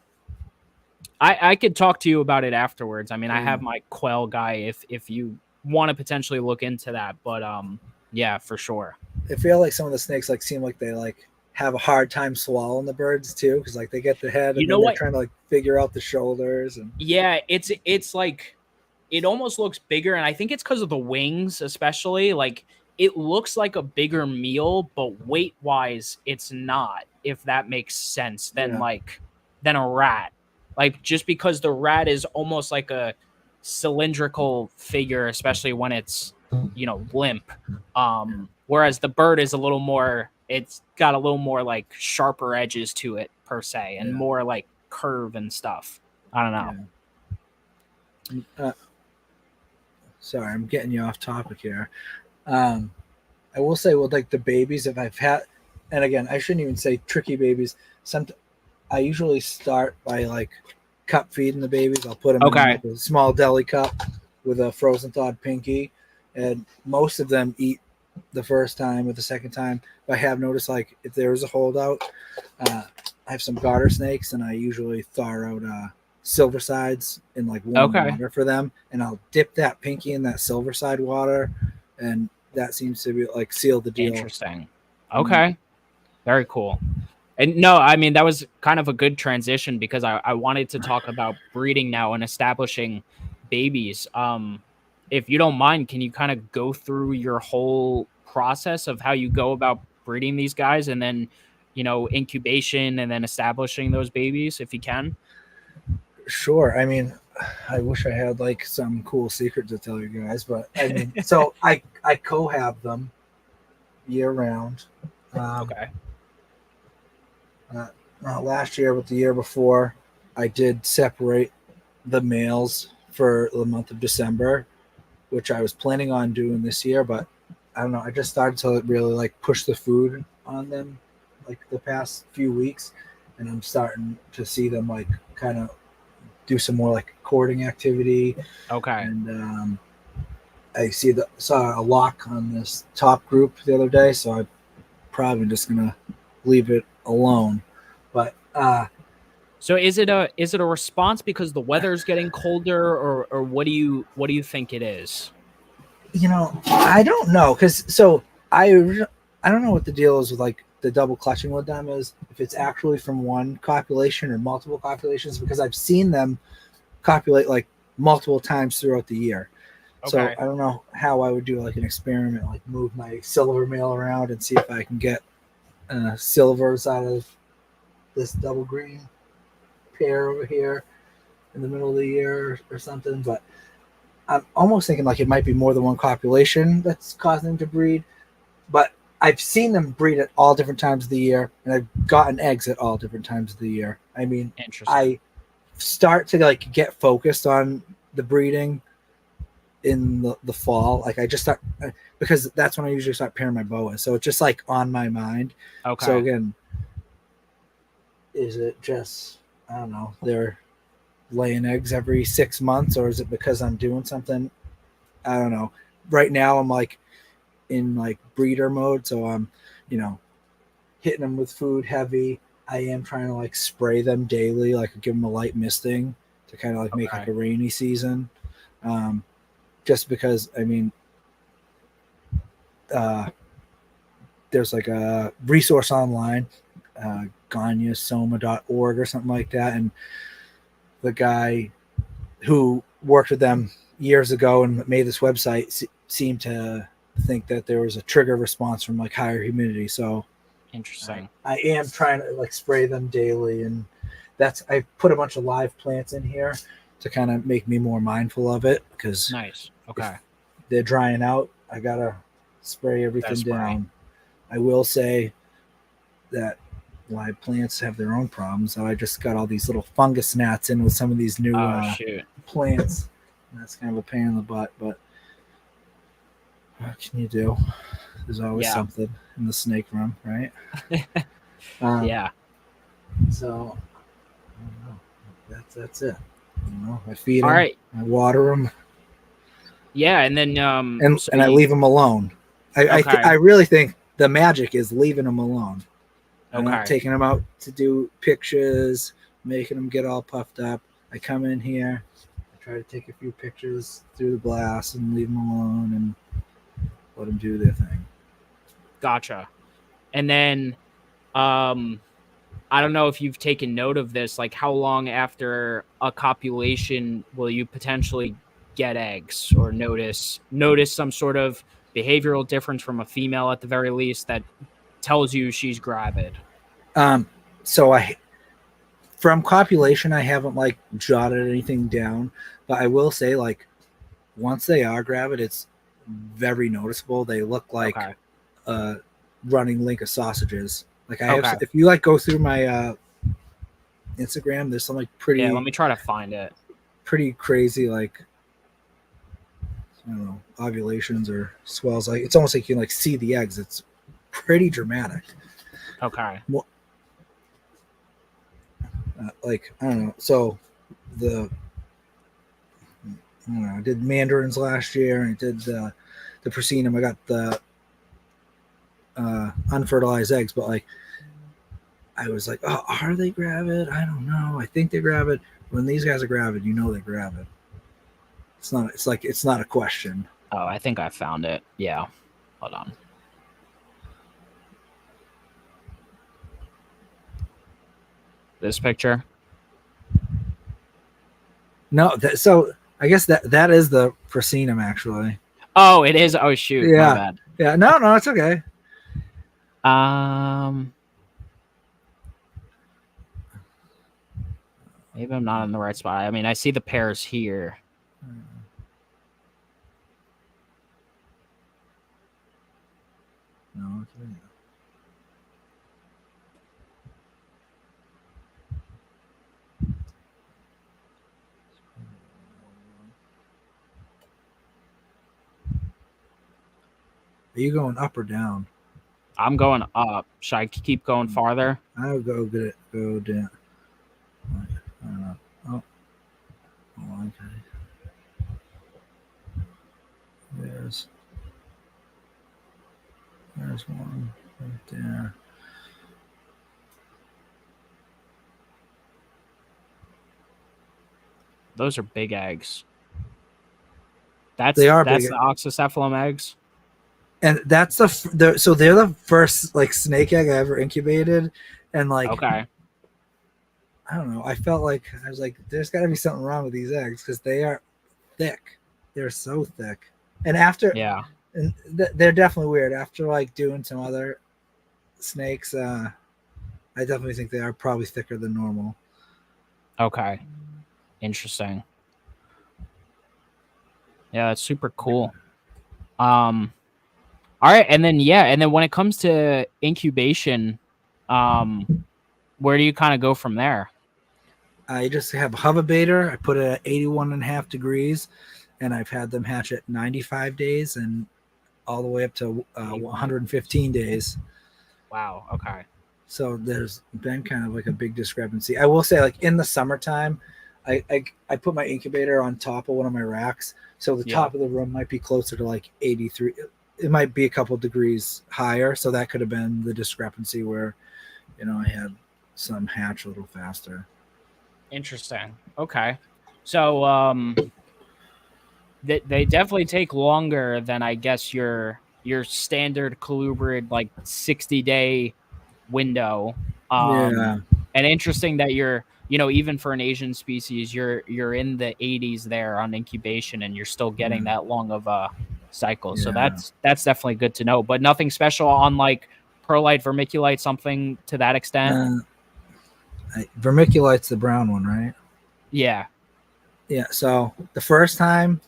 could talk to you about it afterwards. I mean, I have my quail guy if you want to potentially look into that, but yeah, for sure. I feel like some of the snakes like seem like they like have a hard time swallowing the birds too, because like they get the head and they're trying to like figure out the shoulders. And yeah, it's like it almost looks bigger, and I think it's because of the wings, especially. Like it looks like a bigger meal, but weight wise, it's not. If that makes sense, then like than a rat. Like, just because the rat is almost like a cylindrical figure, especially when it's, limp. Whereas the bird is a little more, it's got a little more like sharper edges to it per se, and more like curve and stuff. I don't know. Sorry, I'm getting you off topic here. I will say, with like the babies, if I've had, and again, I shouldn't even say tricky babies. I usually start by like cup feeding the babies. I'll put them in like a small deli cup with a frozen thawed pinky, and most of them eat the first time or the second time. But I have noticed, like, if there is a holdout, I have some garter snakes, and I usually thaw out silver sides in like warm water for them, and I'll dip that pinky in that silver side water, and that seems to be like seal the deal. Interesting. Okay. Very cool. And no, I mean, that was kind of a good transition, because I wanted to talk about breeding now and establishing babies. If you don't mind, can you kind of go through your whole process of how you go about breeding these guys, and then, incubation, and then establishing those babies, if you can? Sure. I mean, I wish I had like some cool secret to tell you guys, but I mean, so I cohab them year round. Not last year, but the year before, I did separate the males for the month of December, which I was planning on doing this year, but I don't know. I just started to really like push the food on them like the past few weeks, and I'm starting to see them like kind of do some more like courting activity. And I saw a lock on this top group the other day, so I'm probably just gonna leave it alone. But so is it a response because the weather's getting colder, or what do you think it is? I don't know, because I don't know what the deal is with like the double clutching with them, is if it's actually from one copulation or multiple copulations, because I've seen them copulate like multiple times throughout the year. So I don't know how I would do like an experiment, like move my silver male around and see if I can get silvers out of this double green pair over here in the middle of the year or something. But I'm almost thinking like it might be more than one copulation that's causing them to breed. But I've seen them breed at all different times of the year, and I've gotten eggs at all different times of the year. I mean, I start to like get focused on the breeding in the fall. Like I just start, because that's when I usually start pairing my boas. So it's just like on my mind. So again, is it just, I don't know, they're laying eggs every 6 months, or is it because I'm doing something? I don't know. Right now I'm like in like breeder mode, so I'm hitting them with food heavy. I am trying to like spray them daily, like give them a light misting to kind of like make like a rainy season, just because I mean there's like a resource online, Gonyosoma.org or something like that, and the guy who worked with them years ago and made this website seemed to think that there was a trigger response from like higher humidity. So interesting. I am trying to like spray them daily, and I put a bunch of live plants in here to kind of make me more mindful of it, because they're drying out. I gotta spray everything down. I will say that live plants have their own problems. So I just got all these little fungus gnats in with some of these new plants. And that's kind of a pain in the butt, but what can you do? There's always something in the snake room, right? So I don't know. That's it. I feed them. I water them. Yeah, and then and I leave them alone. I really think the magic is leaving them alone. I'm not taking them out to do pictures, making them get all puffed up. I come in here, I try to take a few pictures through the glass and leave them alone and let them do their thing. Gotcha. And then I don't know if you've taken note of this, like how long after a copulation will you potentially get eggs, or notice some sort of behavioral difference from a female at the very least that tells you she's gravid? So from copulation, I haven't like jotted anything down, but I will say like once they are gravid, it's very noticeable. They look like Okay. running link of sausages. Like I have, Okay. if you like go through my Instagram, there's some like Yeah, let me try to find it. pretty crazy like I don't know ovulations or swells. Like it's almost like you can like see the eggs. It's pretty dramatic. Okay. Like I don't know. So the I don't know, I did mandarins last year and I did the prasinum. I got the unfertilized eggs, but like I was like, oh, are they gravid? I don't know. I think they're gravid. When these guys are gravid, you know they're gravid. It's not. It's like it's not a question. Oh, I think I found it. Yeah. Hold on. This picture. No. So I guess that is the prasinum actually. Oh, it is. Oh shoot. Yeah. My bad. Yeah. No, it's okay. Maybe I'm not in the right spot. I mean, I see the pairs here. No. Okay. Are you going up or down? I'm going up. Should I keep going farther? I would go get it. Go down. I don't know. Oh, okay. There's one right there. Those are big eggs. That's They are that's big. the oxycephalum eggs. And that's so they're the first like snake egg I ever incubated, and like Okay. I don't know, I felt like I was like, there's got to be something wrong with these eggs because they are thick. They're so thick, and after and they're definitely weird. After like doing some other snakes, I definitely think they are probably thicker than normal. Okay. Interesting. Yeah, that's super cool. All right, and then when it comes to incubation, where do you kind of go from there? I just have a hover baiter. I put it at 81.5 degrees, and I've had them hatch at 95 days and all the way up to 115 days. Wow. Okay. So there's been kind of like a big discrepancy. I will say, like in the summertime, I put my incubator on top of one of my racks, so the top of the room might be closer to like 83. It might be a couple degrees higher, so that could have been the discrepancy where, I had some hatch a little faster. Interesting. Okay. So they definitely take longer than I guess your standard colubrid like 60-day window. Yeah. And interesting that you're, even for an Asian species, you're in the 80s there on incubation and you're still getting that long of a cycle. Yeah. So that's definitely good to know, but nothing special on like perlite, vermiculite, something to that extent. Vermiculite's the brown one, right? Yeah. Yeah. So the first time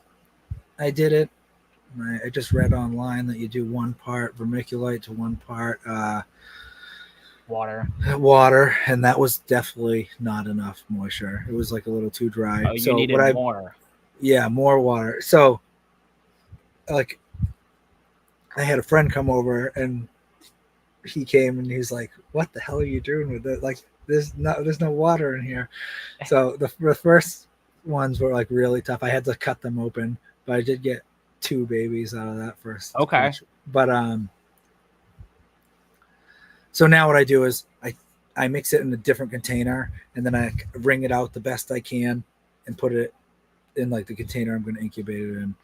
I did it, I just read online that you do 1 part vermiculite to 1 part water, and that was definitely not enough moisture. It was like a little too dry. Oh, you needed more. Yeah, more water. So like I had a friend come over and he came and he's like, what the hell are you doing with it? Like there's no water in here. So the first ones were like really tough. I had to cut them open, but I did get 2 babies out of that first. Okay. Batch. But so now what I do is I mix it in a different container and then I wring it out the best I can and put it in like the container I'm going to incubate it in.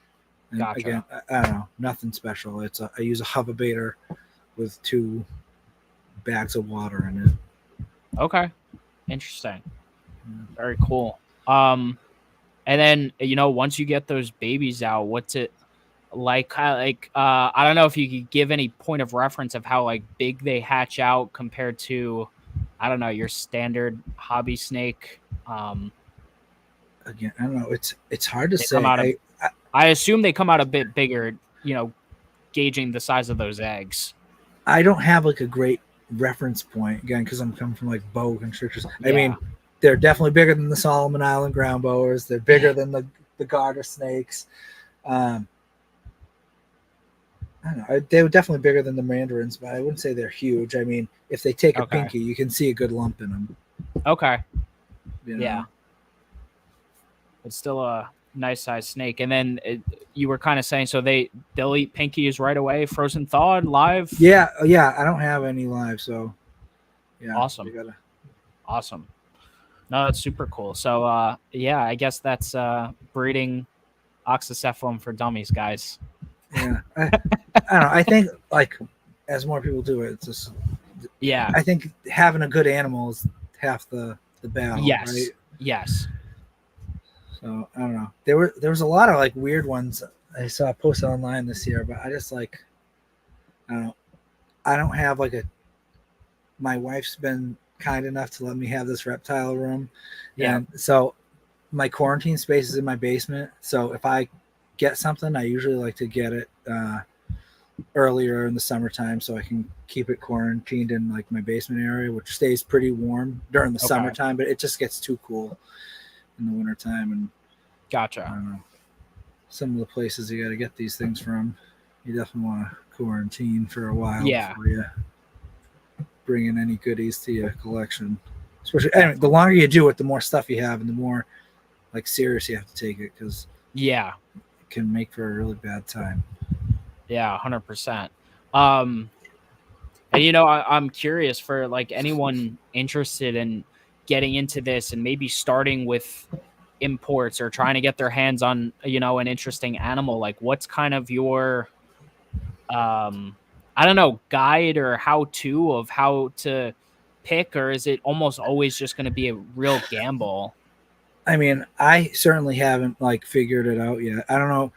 And gotcha. Again, I don't know, nothing special. I use a hover baiter with 2 bags of water in it. Okay. Interesting. Very cool. And then, once you get those babies out, what's it like? I don't know if you could give any point of reference of how like big they hatch out compared to, I don't know, your standard hobby snake. Again, I don't know. It's hard to They say. come out I assume they come out a bit bigger, gauging the size of those eggs. I don't have like a great reference point again because I'm coming from like boa constrictors. Yeah. I mean, they're definitely bigger than the Solomon Island ground boas. They're bigger than the garter snakes. I don't know. They were definitely bigger than the mandarins, but I wouldn't say they're huge. I mean, if they take a pinky, you can see a good lump in them. Okay. You know? Yeah. It's still a nice sized snake. And then you were kind of saying, so they'll eat pinkies right away, frozen thawed, live. Yeah. I don't have any live, so yeah. Awesome. Awesome. No, that's super cool. So I guess that's breeding oxycephalum for dummies, guys. Yeah. I don't know. I think like as more people do it, it's just I think having a good animal is half the battle. Yes. Right? Yes. So I don't know. There was a lot of like weird ones I saw posted online this year, but I just like I don't know. I don't have like my wife's been kind enough to let me have this reptile room. Yeah. And so my quarantine space is in my basement. So if I get something, I usually like to get it earlier in the summertime so I can keep it quarantined in like my basement area, which stays pretty warm during the summertime, but it just gets too cool in the wintertime. And gotcha. I don't know, some of the places you got to get these things from, you definitely want to quarantine for a while before you bring in any goodies to your collection. Especially anyway, the longer you do it, the more stuff you have and the more like serious you have to take it, because it can make for a really bad time. Yeah, 100%. And I'm curious for like anyone interested in getting into this and maybe starting with imports or trying to get their hands on, an interesting animal. Like, what's kind of your, I don't know, guide or how to pick, or is it almost always just going to be a real gamble? I mean, I certainly haven't like figured it out yet. I don't know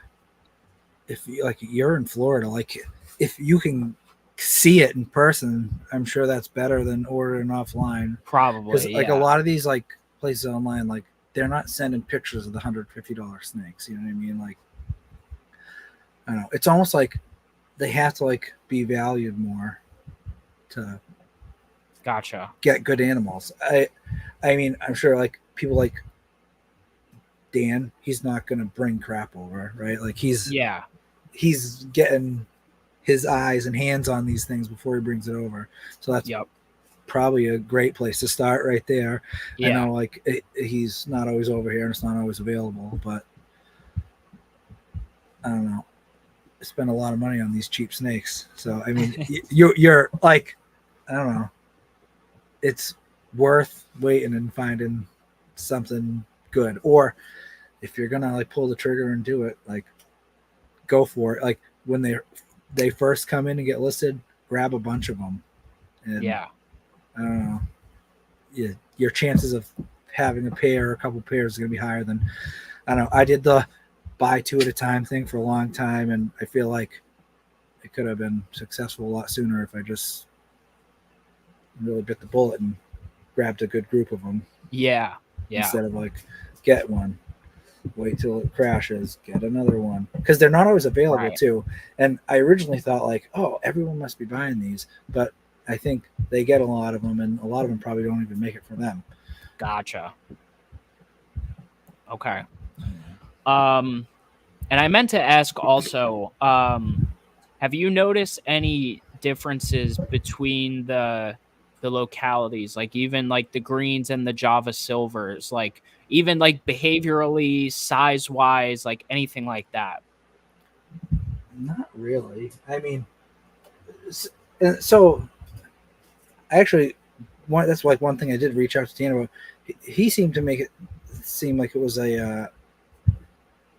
if you're in Florida, like if you can see it in person, I'm sure that's better than ordering offline. Probably, because like a lot of these like places online, like they're not sending pictures of the $150 snakes. You know what I mean? Like, I don't know. It's almost like they have to like be valued more to get good animals. I mean, I'm sure like people like Dan, he's not going to bring crap over, right? Like he's getting his eyes and hands on these things before he brings it over. So that's probably a great place to start right there. I know like he's not always over here and it's not always available, but I don't know. I spend a lot of money on these cheap snakes. So, I mean, you're like, I don't know. It's worth waiting and finding something good. Or if you're going to like pull the trigger and do it, like go for it. Like when they first come in and get listed, grab a bunch of them. And I don't know. Yeah, your chances of having a pair or a couple pairs is going to be higher than, I don't know. I did the buy two at a time thing for a long time, and I feel like it could have been successful a lot sooner if I just really bit the bullet and grabbed a good group of them. Instead of like get one, wait till it crashes, get another one, because they're not always available too. And I originally thought like, oh, everyone must be buying these, but I think they get a lot of them, and a lot of them probably don't even make it for them. Gotcha. Okay. And I meant to ask also, have you noticed any differences between the localities, like even like the greens and the Java silvers, like even like behaviorally, size wise, like anything like that? Not really. I mean, so actually, that's like one thing I did reach out to Dan about. He seemed to make it seem like it was a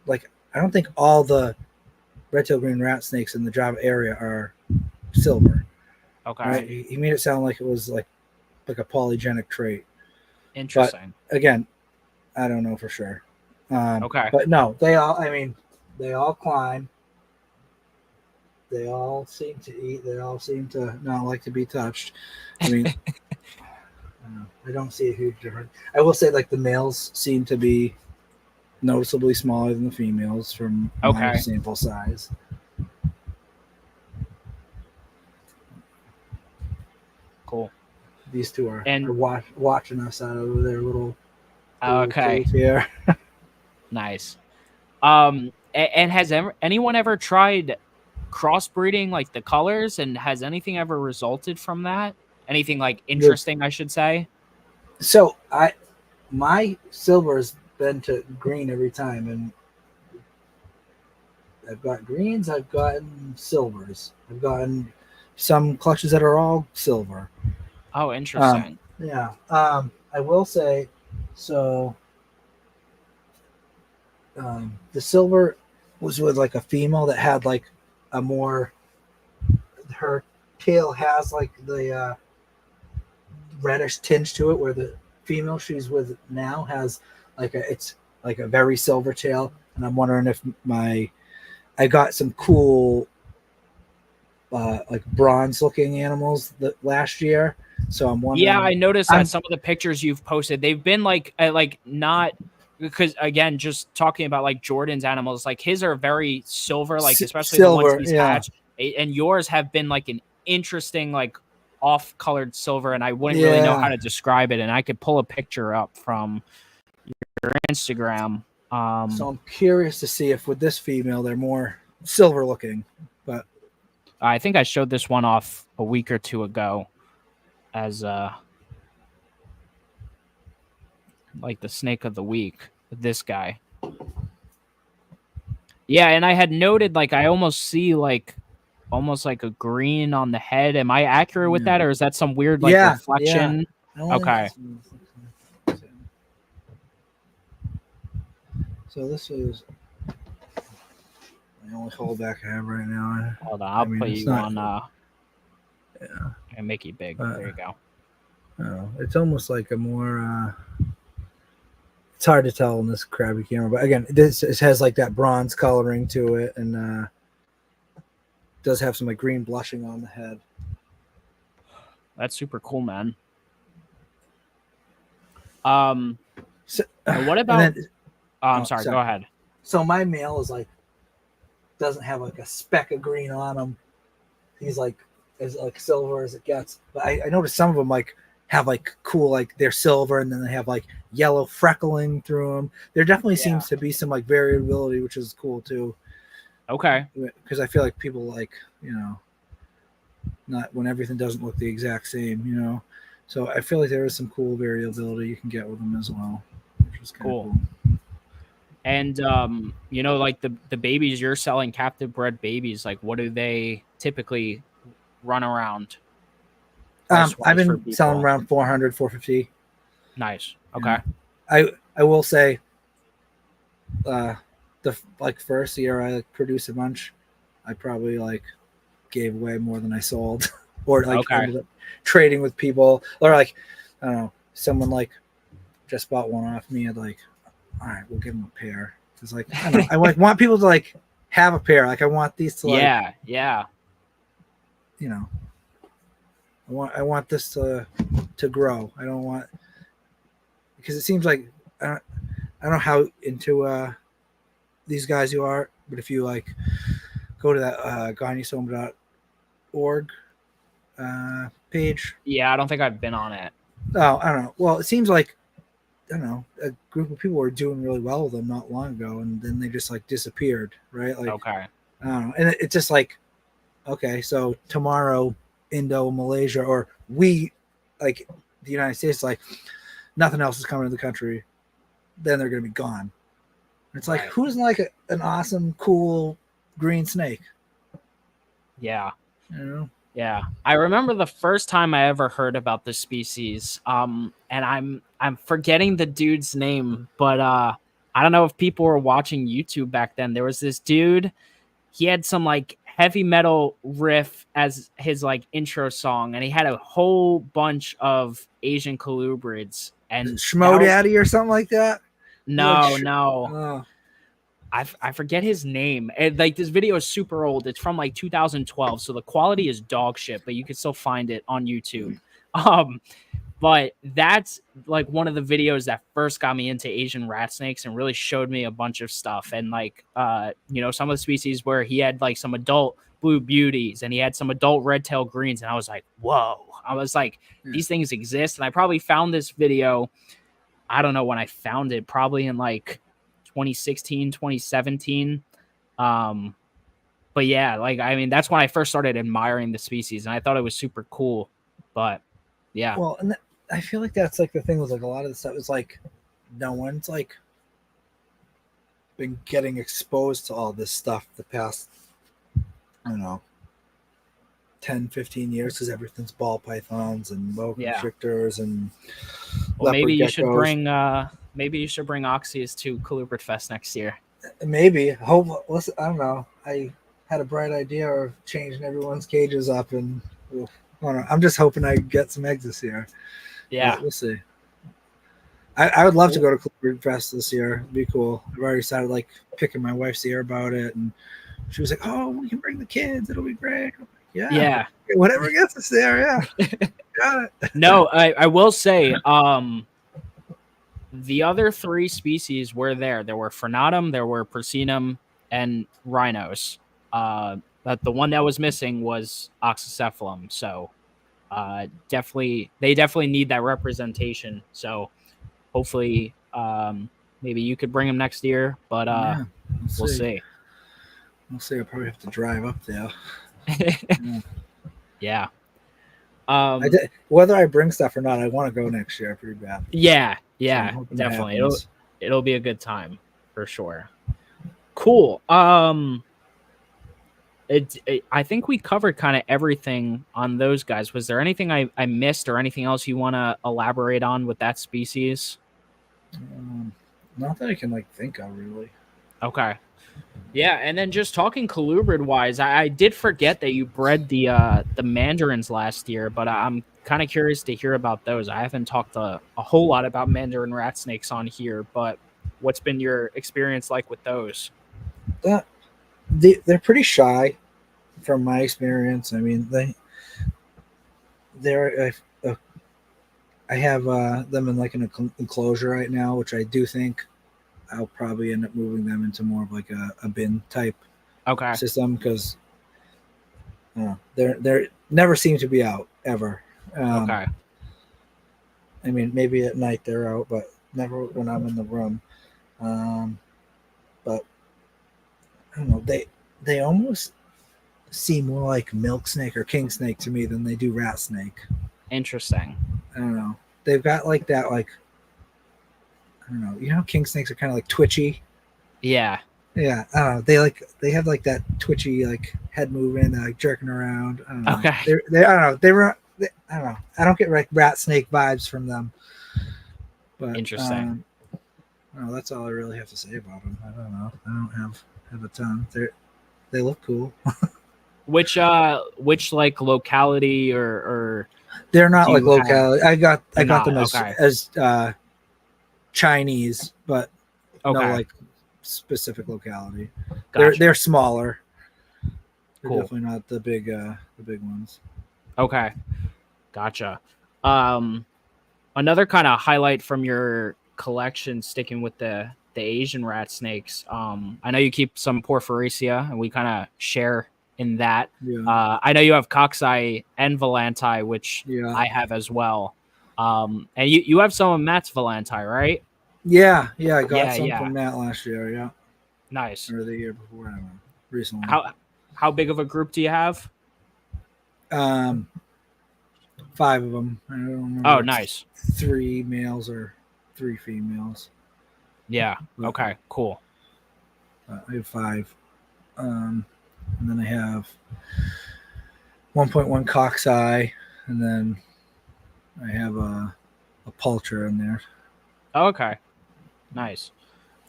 like, I don't think all the red-tailed green rat snakes in the Java area are silver. Okay. Right? He made it sound like it was like a polygenic trait. Interesting. But again, I don't know for sure. Okay. But no, they all climb. They all seem to eat. They all seem to not like to be touched. I mean, I don't see a huge difference. I will say, like, the males seem to be noticeably smaller than the females from my Okay. sample size. Cool. These two are And watching us out of their little okay, cave here. nice. And has anyone ever tried crossbreeding like the colors, and has anything ever resulted from that? Anything like interesting, I should say? So my silver's been to green every time, and I've got greens, I've gotten silvers, I've gotten some clutches that are all silver. Oh, interesting. Yeah. I will say, so the silver was with like a female that had like a more, her tail has like the reddish tinge to it, where the female she's with now has like it's like a very silver tail. And I'm wondering if I got some cool like bronze looking animals last year. So I'm wondering. Yeah, I noticed that some of the pictures you've posted, they've been like not, because again, just talking about like Jordan's animals, like his are very silver, like especially the ones he's hatched, and yours have been like an interesting like off-colored silver, and I wouldn't really know how to describe it, and I could pull a picture up from your Instagram. So I'm curious to see if with this female they're more silver looking, but I think I showed this one off a week or two ago as like the snake of the week, this guy. Yeah, and I had noted like I almost see like almost like a green on the head. Am I accurate with that, or is that some weird like reflection? Yeah. Okay. So this is the only holdback I have right now. Hold on, I'll put you on. Yeah. And make you big. There you go. Oh, it's almost like a more. It's hard to tell in this crappy camera, but again, it has like that bronze coloring to it, and does have some like green blushing on the head. That's super cool, man. So, what about? I'm sorry. Go ahead. So my male is like doesn't have like a speck of green on him. He's like as like silver as it gets. But I noticed some of them like have like cool, like they're silver and then they have like yellow freckling through them. There definitely seems to be some like variability, which is cool too. Okay. Because I feel like people like, not when everything doesn't look the exact same, So I feel like there is some cool variability you can get with them as well, which is kind of cool. And like the babies you're selling, captive bred babies, like what do they typically run around? I've been selling around 400, 450. Nice. Okay. I will say, the first year I produced a bunch, I probably like gave away more than I sold, or like ended up trading with people, or like I don't know, someone like just bought one off me. I'd like, all right, we'll give them a pair. It's like I don't know, I like want people to like have a pair. Like I want these to like I want this to grow. I don't want, because it seems like I don't know how into these guys you are, but if you like go to that Gonyosoma.org page. Yeah, I don't think I've been on it. Oh, I don't know. Well, it seems like a group of people were doing really well with them not long ago, and then they just like disappeared, right? Like okay. I don't know. And it's just like, okay, so tomorrow Malaysia, or we like the United States, like nothing else is coming to the country, then they're gonna be gone. It's like, who doesn't like an awesome, cool green snake? Yeah. Yeah. I remember the first time I ever heard about this species. And I'm forgetting the dude's name, but I don't know if people were watching YouTube back then. There was this dude, he had some like heavy metal riff as his like intro song, and he had a whole bunch of Asian colubrids and Schmo Daddy or something like that. No. I forget his name. And like this video is super old. It's from like 2012, so the quality is dog shit, but you can still find it on YouTube. But that's like one of the videos that first got me into Asian rat snakes and really showed me a bunch of stuff. And like, some of the species where he had like some adult blue beauties and he had some adult red tail greens. And I was like, whoa, I was like, these things exist. And I probably found this video. I don't know when I found it, probably in like 2016, 2017. But yeah, like, I mean, that's when I first started admiring the species and I thought it was super cool. But yeah. Well, and I feel like that's like the thing with like a lot of the stuff is like no one's like been getting exposed to all this stuff the past, I don't know, 10, 15 years because everything's ball pythons and boa constrictors and maybe you should bring Oxys to Colubrid Fest next year. Maybe. Listen, I don't know. I had a bright idea of changing everyone's cages up, and I'm just hoping I get some eggs this year. Yeah, but we'll see. I would love to go to Colubrid Fest this year. It'd be cool. I've already started like picking my wife's ear about it, and she was like, "Oh, we can bring the kids. It'll be great." Yeah. Whatever gets us there. Yeah. Got it. No, I will say, the other three species were there. There were Fernatum, there were Persinum, and rhinos. But the one that was missing was oxycephalum. So they definitely need that representation. So hopefully maybe you could bring them next year, but we'll see. We'll see. I'll probably have to drive up there. Yeah. Whether I bring stuff or not, I want to go next year pretty bad. Yeah, definitely. It'll be a good time for sure. Cool. I think we covered kind of everything on those guys. Was there anything I missed or anything else you want to elaborate on with that species? Not that I can like think of really. Okay. Yeah, and then just talking colubrid wise, I did forget that you bred the mandarins last year, but I'm kind of curious to hear about those. I haven't talked a whole lot about mandarin rat snakes on here, but what's been your experience like with those? They're pretty shy, from my experience. I mean, I have them in like an enclosure right now, which I do think I'll probably end up moving them into more of like a bin type system because they're never seem to be out ever. I mean, maybe at night they're out, but never when I'm in the room. But I don't know. They almost seem more like milk snake or king snake to me than they do rat snake. Interesting. I don't know. They've got like that, like, I don't know. You know how king snakes are kind of like twitchy? Yeah. Yeah. I don't know. They have like that twitchy like head movement, like jerking around. I don't know. Okay. I don't know. I don't know. I don't get like rat snake vibes from them. But interesting. That's all I really have to say about them. I don't know. I don't have a ton. They look cool. Which like locality or they're not like locality. I got them as Chinese, but no like specific locality. Gotcha. They're smaller. They're definitely not the big ones. Okay. Gotcha. Another kind of highlight from your collection, sticking with the Asian rat snakes. I know you keep some Porphyricia, and we kind of share in that. Yeah. I know you have Coxeye and Volanti, which I have as well. And you have some of Matt's Volanti, right? Yeah, I got some from Matt last year. Yeah, nice. Or the year before, I don't know. Recently. How big of a group do you have? 5 of them. I don't remember. Oh, nice. 3 males or 3 females. Yeah. Okay. Cool. I have 5. And then I have 1.1 Coxeye, and then I have a Pulcher in there. Okay. Nice.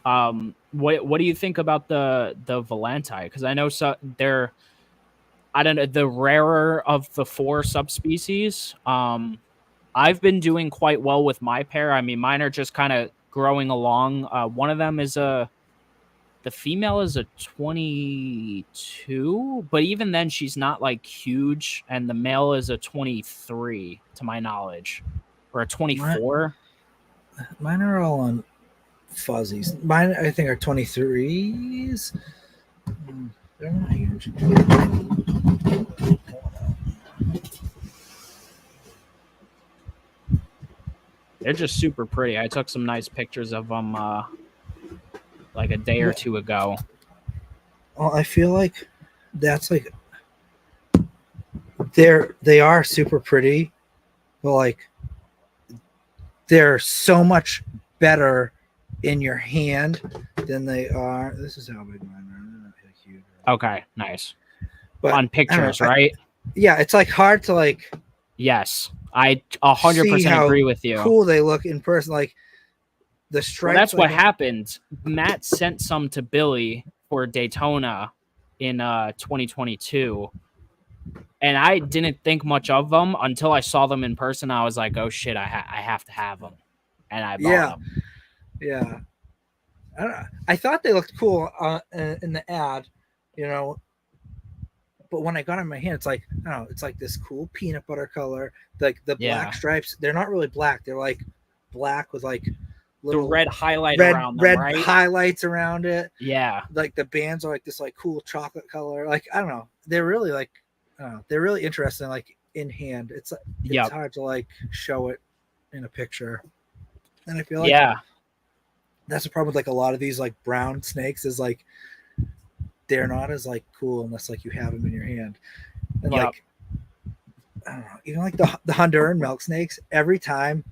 What do you think about the Volanti? Because I know they're, I don't know, the rarer of the 4 subspecies. I've been doing quite well with my pair. I mean, mine are just kind of growing along. One of them is the female is a 22, but even then she's not like huge, and the male is a 23 to my knowledge. or a 24. Mine are all on fuzzies. Mine, I think, are 23s. They're not huge. They're just super pretty. I took some nice pictures of them like a day or two ago. Well, I feel like that's like they are super pretty, but like they're so much better in your hand than they are. This is how big mine are. They're not huge. Okay, nice. But on pictures, right? Yeah, it's like hard to like. Yes, I 100% agree with you. Cool, they look in person. Like the stripes. Well, that's like, what happened. Matt sent some to Billy for Daytona in 2022, and I didn't think much of them until I saw them in person. I was like, "Oh shit, I have to have them," and I bought them. Yeah, I don't know. I thought they looked cool in the ad, you know. But when I got it in my hand, it's like, I don't know, it's like this cool peanut butter color. Like the black stripes, they're not really black. They're like black with like little red highlight around them, right? Highlights around it. Yeah. Like the bands are like this like cool chocolate color. Like, I don't know. They're really like, I don't know. They're really interesting, like in hand. It's hard to like show it in a picture. And I feel like that's the problem with like a lot of these like brown snakes is like they're not as like cool unless like you have them in your hand. And like I don't know, even like the Honduran milk snakes, every time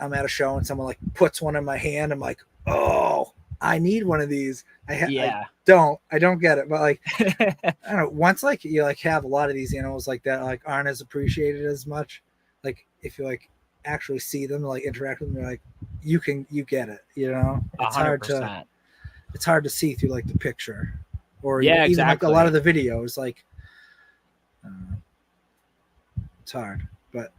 I'm at a show and someone like puts one in my hand, I'm like, oh, I need one of these. I don't get it. But like I don't know, once like you like have a lot of these animals like that like aren't as appreciated as much, like if you like actually see them, like interact with them, you're like you get it, you know. It's 100%. It's hard to see through like the picture. Or exactly. Like a lot of the videos, like it's hard, but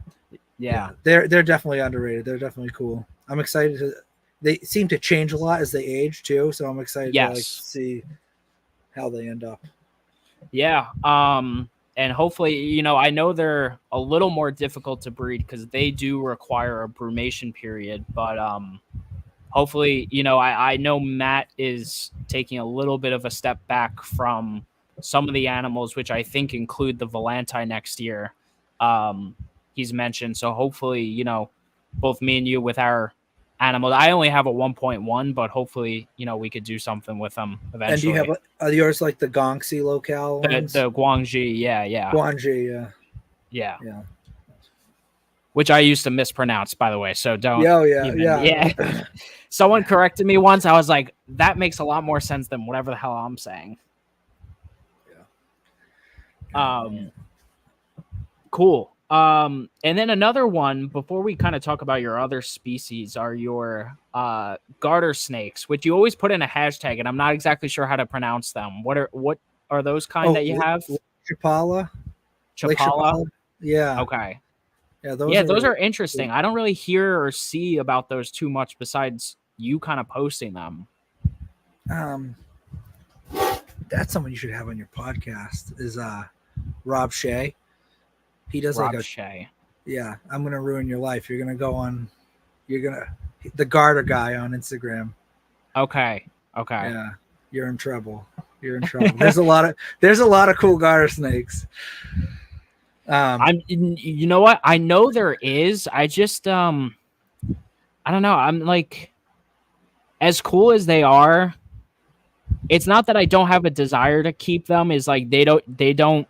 they're definitely underrated. They're definitely cool. I'm excited to. They seem to change a lot as they age too, so I'm excited to like see how they end up. Yeah. And hopefully, you know, I know they're a little more difficult to breed because they do require a brumation period, but hopefully, you know, I know Matt is taking a little bit of a step back from some of the animals, which I think include the Volanti next year. He's mentioned. So hopefully, you know, both me and you with our animals, I only have a 1.1, but hopefully, you know, we could do something with them eventually. And do you have, are yours like the Gongxi locale ones? The Guangxi, yeah. Guangxi, yeah. Which I used to mispronounce, by the way. So don't. Yeah. Someone corrected me once. I was like, that makes a lot more sense than whatever the hell I'm saying. Cool. And then another one, before we kind of talk about your other species, are your garter snakes, which you always put in a hashtag, and I'm not exactly sure how to pronounce them. What are those kind that you have? Chapala. Yeah. Okay. Yeah, those are interesting. Cool. I don't really hear or see about those too much besides you kind of posting them. That's someone you should have on your podcast is Rob Shea. He does Shea. Yeah, I'm gonna ruin your life. You're gonna go on. The garter guy on Instagram. Okay. Yeah, you're in trouble. There's a lot of cool garter snakes. You know what? I know there is. I just I don't know. I'm like, as cool as they are, it's not that I don't have a desire to keep them. Is like they don't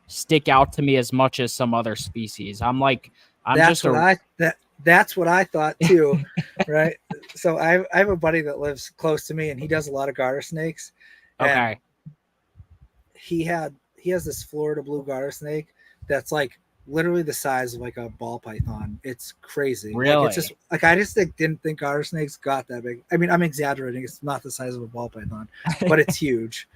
stick out to me as much as some other species. That's what I thought too, right? So I have a buddy that lives close to me, and he does a lot of garter snakes. Okay. He has this Florida blue garter snake that's like literally the size of like a ball python. It's crazy. Really? Like, it's just like I just didn't think garter snakes got that big. I mean, I'm exaggerating. It's not the size of a ball python, but it's huge.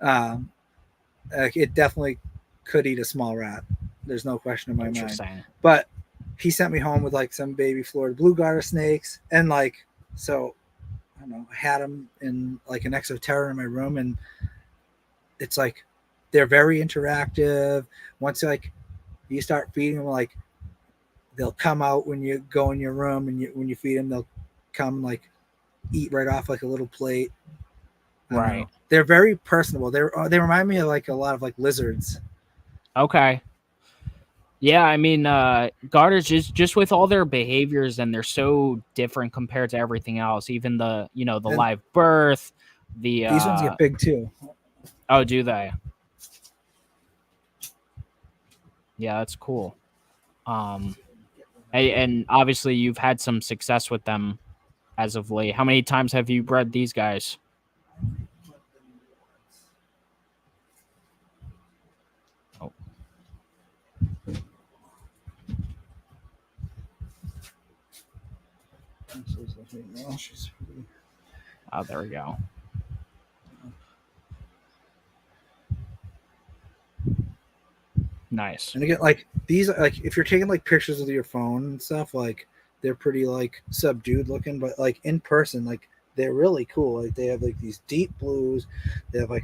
It definitely could eat a small rat. There's no question in my mind. But he sent me home with like some baby Florida blue garter snakes, and like so I don't know, I had them in like an exoterra in my room, and it's like they're very interactive. Once like you start feeding them, like they'll come out when you go in your room, and when you feed them, they'll come like eat right off like a little plate. I don't know. Right. They're very personable. They remind me of like a lot of like lizards. Okay. Yeah, I mean, garters just with all their behaviors, and they're so different compared to everything else. Even the the And live birth, the these ones get big too. oh, do they? Yeah, that's cool. Um, and obviously you've had some success with them as of late. How many times have you bred these guys? Oh, oh, there we go. Nice. And again, like these, like if you're taking like pictures with your phone and stuff, like they're pretty like subdued looking, but like in person, like they're really cool. Like they have like these deep blues, they have like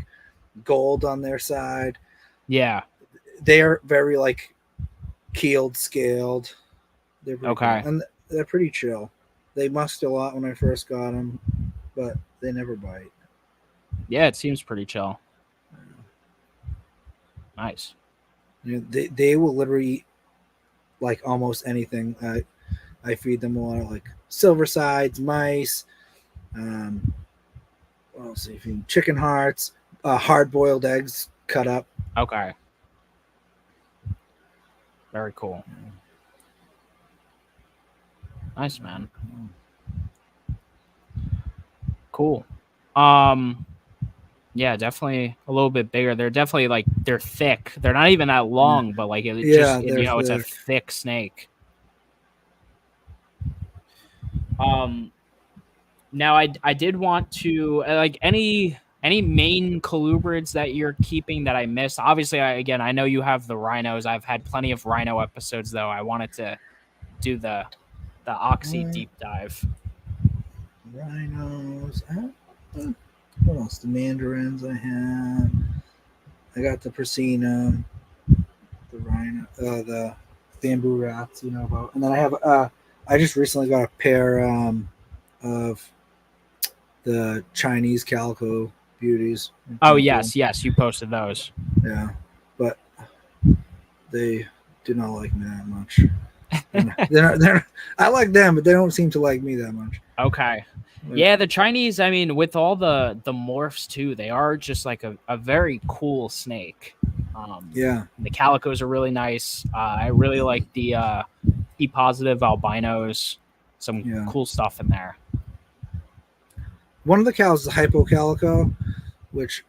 gold on their side. Yeah. They're very like keeled, scaled. They're Okay. cool. And they're pretty chill. They musked a lot when I first got them, but they never bite. Yeah, it seems pretty chill. Nice. They will literally eat like almost anything. I feed them a lot of like silver sides, mice. What else do you feed? Chicken hearts, hard boiled eggs cut up. Okay. Very cool. Nice, man. Cool. Yeah, definitely a little bit bigger. They're definitely like they're thick. They're not even that long, but like it's a thick snake. Now I did want to like any main colubrids that you're keeping that I missed. Obviously, I know you have the rhinos. I've had plenty of rhino episodes though. I wanted to do the oxy deep dive. Rhinos. What else? The mandarins I had. I got the Persina, the rhino, the bamboo rats. You know about, and then I have. I just recently got a pair of the Chinese calico beauties. Oh yes, you posted those. Yeah, but they do not like me that much. I like them, but they don't seem to like me that much. Okay. Yeah, the Chinese, I mean, with all the morphs too, they are just like a very cool snake. Yeah. The calicos are really nice. I really like the E positive albinos. Some cool stuff in there. One of the cows is a hypo calico, which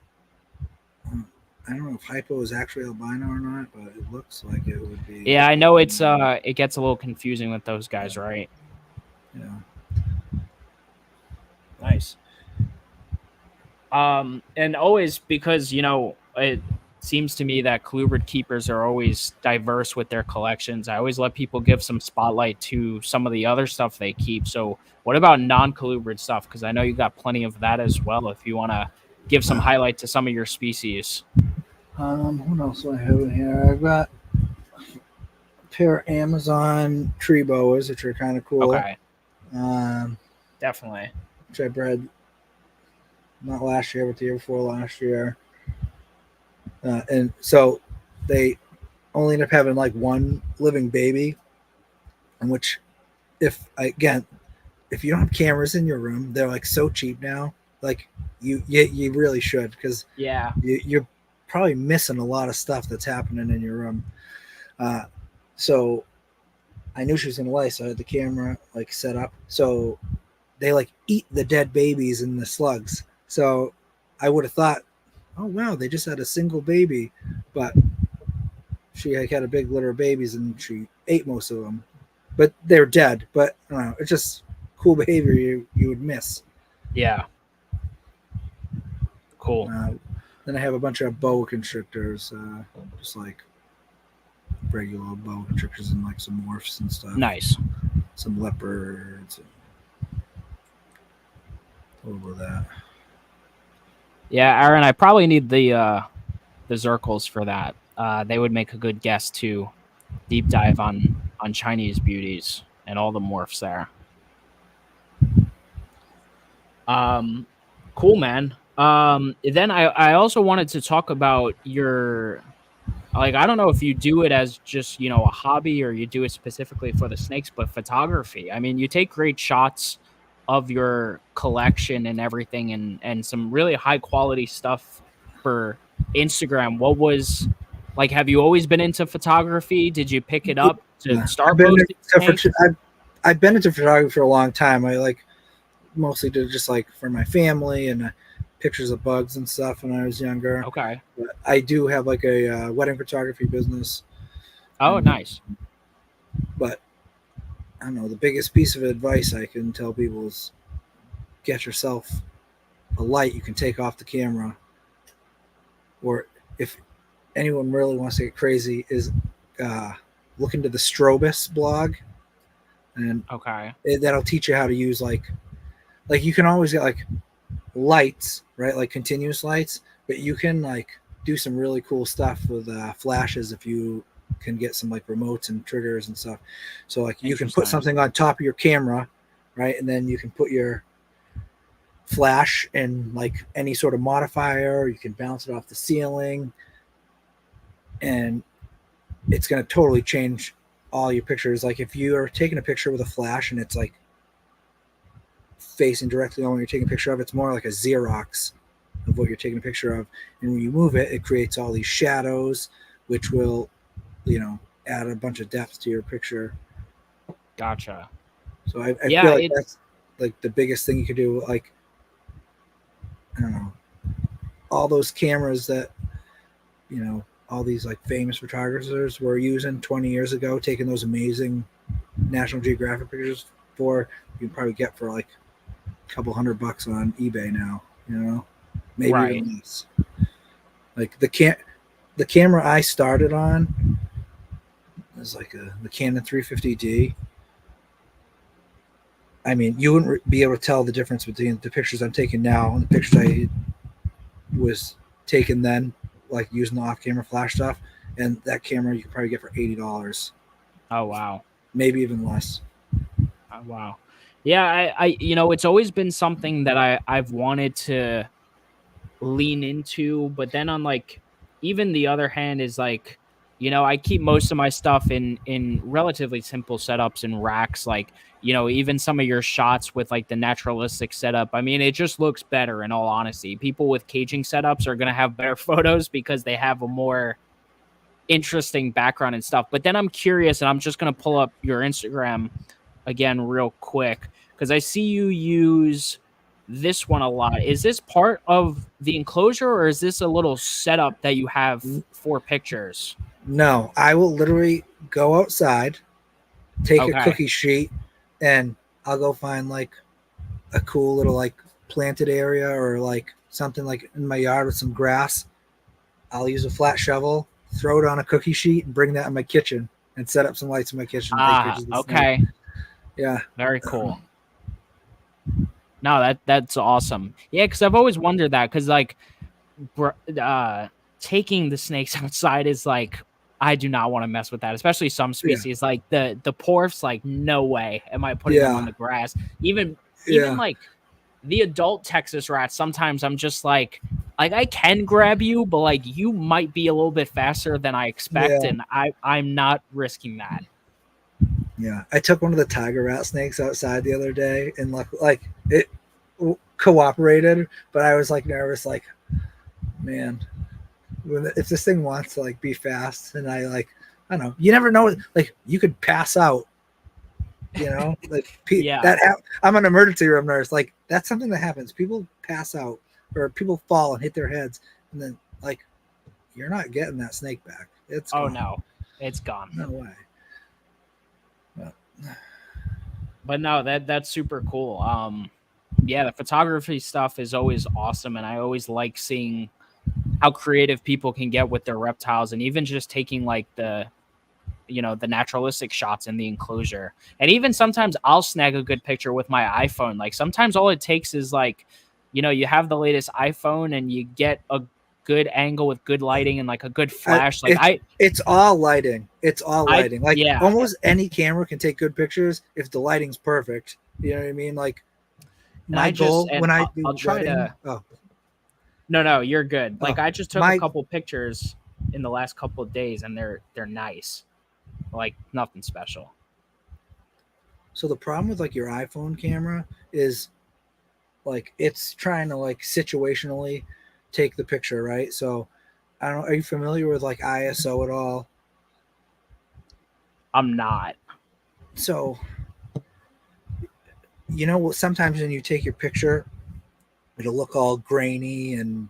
I don't know if hypo is actually albino or not, but it looks like it would be. Yeah, I know it's it gets a little confusing with those guys, right? Yeah. Nice. And always because it seems to me that colubrid keepers are always diverse with their collections. I always let people give some spotlight to some of the other stuff they keep. So what about non-colubrid stuff? Because I know you got plenty of that as well. If you want to give some highlight to some of your species. What else do I have in here? I've got a pair of Amazon tree boas, which are kind of cool. Okay. Definitely. Which I bred not last year, but the year before last year. And so they only end up having like one living baby, in which if you don't have cameras in your room, they're like so cheap now. Like you really should, because you're probably missing a lot of stuff that's happening in your room. So I knew she was gonna lay, so I had the camera like set up. So they like eat the dead babies and the slugs. So I would have thought, oh wow, they just had a single baby, but she had a big litter of babies and she ate most of them. But they're dead. But I don't know, it's just cool behavior you would miss. Yeah. Cool. Then I have a bunch of boa constrictors, just like regular boa constrictors and like some morphs and stuff. Nice. Some leopards. A little bit of that. Yeah, Aaron, I probably need the Zirkles for that. They would make a good guest to deep dive on on Chinese beauties and all the morphs there. Cool, man. Then I also wanted to talk about your, like, I don't know if you do it as just, a hobby or you do it specifically for the snakes, but photography. I mean, you take great shots of your collection and everything, and some really high quality stuff for Instagram. What was, like, have you always been into photography? Did you pick it up to start posting snakes? I've been into photography for a long time. I like mostly did just like for my family and pictures of bugs and stuff when I was younger. Okay. But I do have like a wedding photography business. Oh, nice. But I don't know, the biggest piece of advice I can tell people is get yourself a light you can take off the camera. Or if anyone really wants to get crazy, is look into the Strobus blog, and that'll teach you how to use like you can always get like lights, right? Like continuous lights, but you can like do some really cool stuff with flashes if you can get some like remotes and triggers and stuff. So like you can put something on top of your camera, right? And then you can put your flash and like any sort of modifier, you can bounce it off the ceiling, and it's going to totally change all your pictures. Like if you are taking a picture with a flash and it's like facing directly on what you're taking a picture of, it's more like a Xerox of what you're taking a picture of. And when you move it, it creates all these shadows, which will, add a bunch of depth to your picture. Gotcha. So I feel like that's like the biggest thing you could do. Like, I don't know, all those cameras that, all these like famous photographers were using 20 years ago, taking those amazing National Geographic pictures for, you can probably get for like a couple $100 on eBay now, maybe even less. Like the camera I started on is like the Canon 350D. I mean, you wouldn't be able to tell the difference between the pictures I'm taking now and the pictures I was taking then, like using the off-camera flash stuff. And that camera you could probably get for $80. Oh, wow. Maybe even less. Oh, wow. Yeah, I it's always been something that I've wanted to lean into, but then on like, even the other hand is like, I keep most of my stuff in relatively simple setups and racks. Like, even some of your shots with like the naturalistic setup, I mean, it just looks better in all honesty. People with caging setups are going to have better photos because they have a more interesting background and stuff. But then I'm curious, and I'm just going to pull up your Instagram again real quick because I see you use this one a lot. Is this part of the enclosure, or is this a little setup that you have for pictures? No, I will literally go outside, take a cookie sheet, and I'll go find like a cool little like planted area or like something like in my yard with some grass. I'll use a flat shovel, throw it on a cookie sheet, and bring that in my kitchen and set up some lights in my kitchen. Okay. Yeah. Very cool. No, that's awesome. Yeah, because I've always wondered that, because like taking the snakes outside is like, I do not want to mess with that, especially some species. Like the porfs, like no way am I putting them on the grass. Even like the adult Texas rats, sometimes I'm just like I can grab you, but like you might be a little bit faster than I expect, and I'm not risking that. Yeah, I took one of the tiger rat snakes outside the other day, and like it cooperated, but I was like nervous, like, man, if this thing wants to like be fast, and I don't know, you never know, like you could pass out, like I'm an emergency room nurse, like that's something that happens. People pass out or people fall and hit their heads, and then like you're not getting that snake back. It's gone. No, it's gone. No way. But no, that's super cool. Yeah, the photography stuff is always awesome, and I always like seeing how creative people can get with their reptiles, and even just taking like the naturalistic shots in the enclosure. And even sometimes I'll snag a good picture with my iPhone. Like sometimes all it takes is like, you have the latest iPhone and you get a good angle with good lighting and like a good flash. Like it's all lighting. It's all lighting. Like yeah. almost any camera can take good pictures if the lighting's perfect. You know what I mean? Like my goal when I do I'll try wedding, to. oh. No, you're good. Like I just took a couple pictures in the last couple of days, and they're nice. Like nothing special. So the problem with like your iPhone camera is like it's trying to like situationally take the picture, right? So I don't know, are you familiar with like ISO at all? I'm not. So you know, sometimes when you take your picture, it'll look all grainy and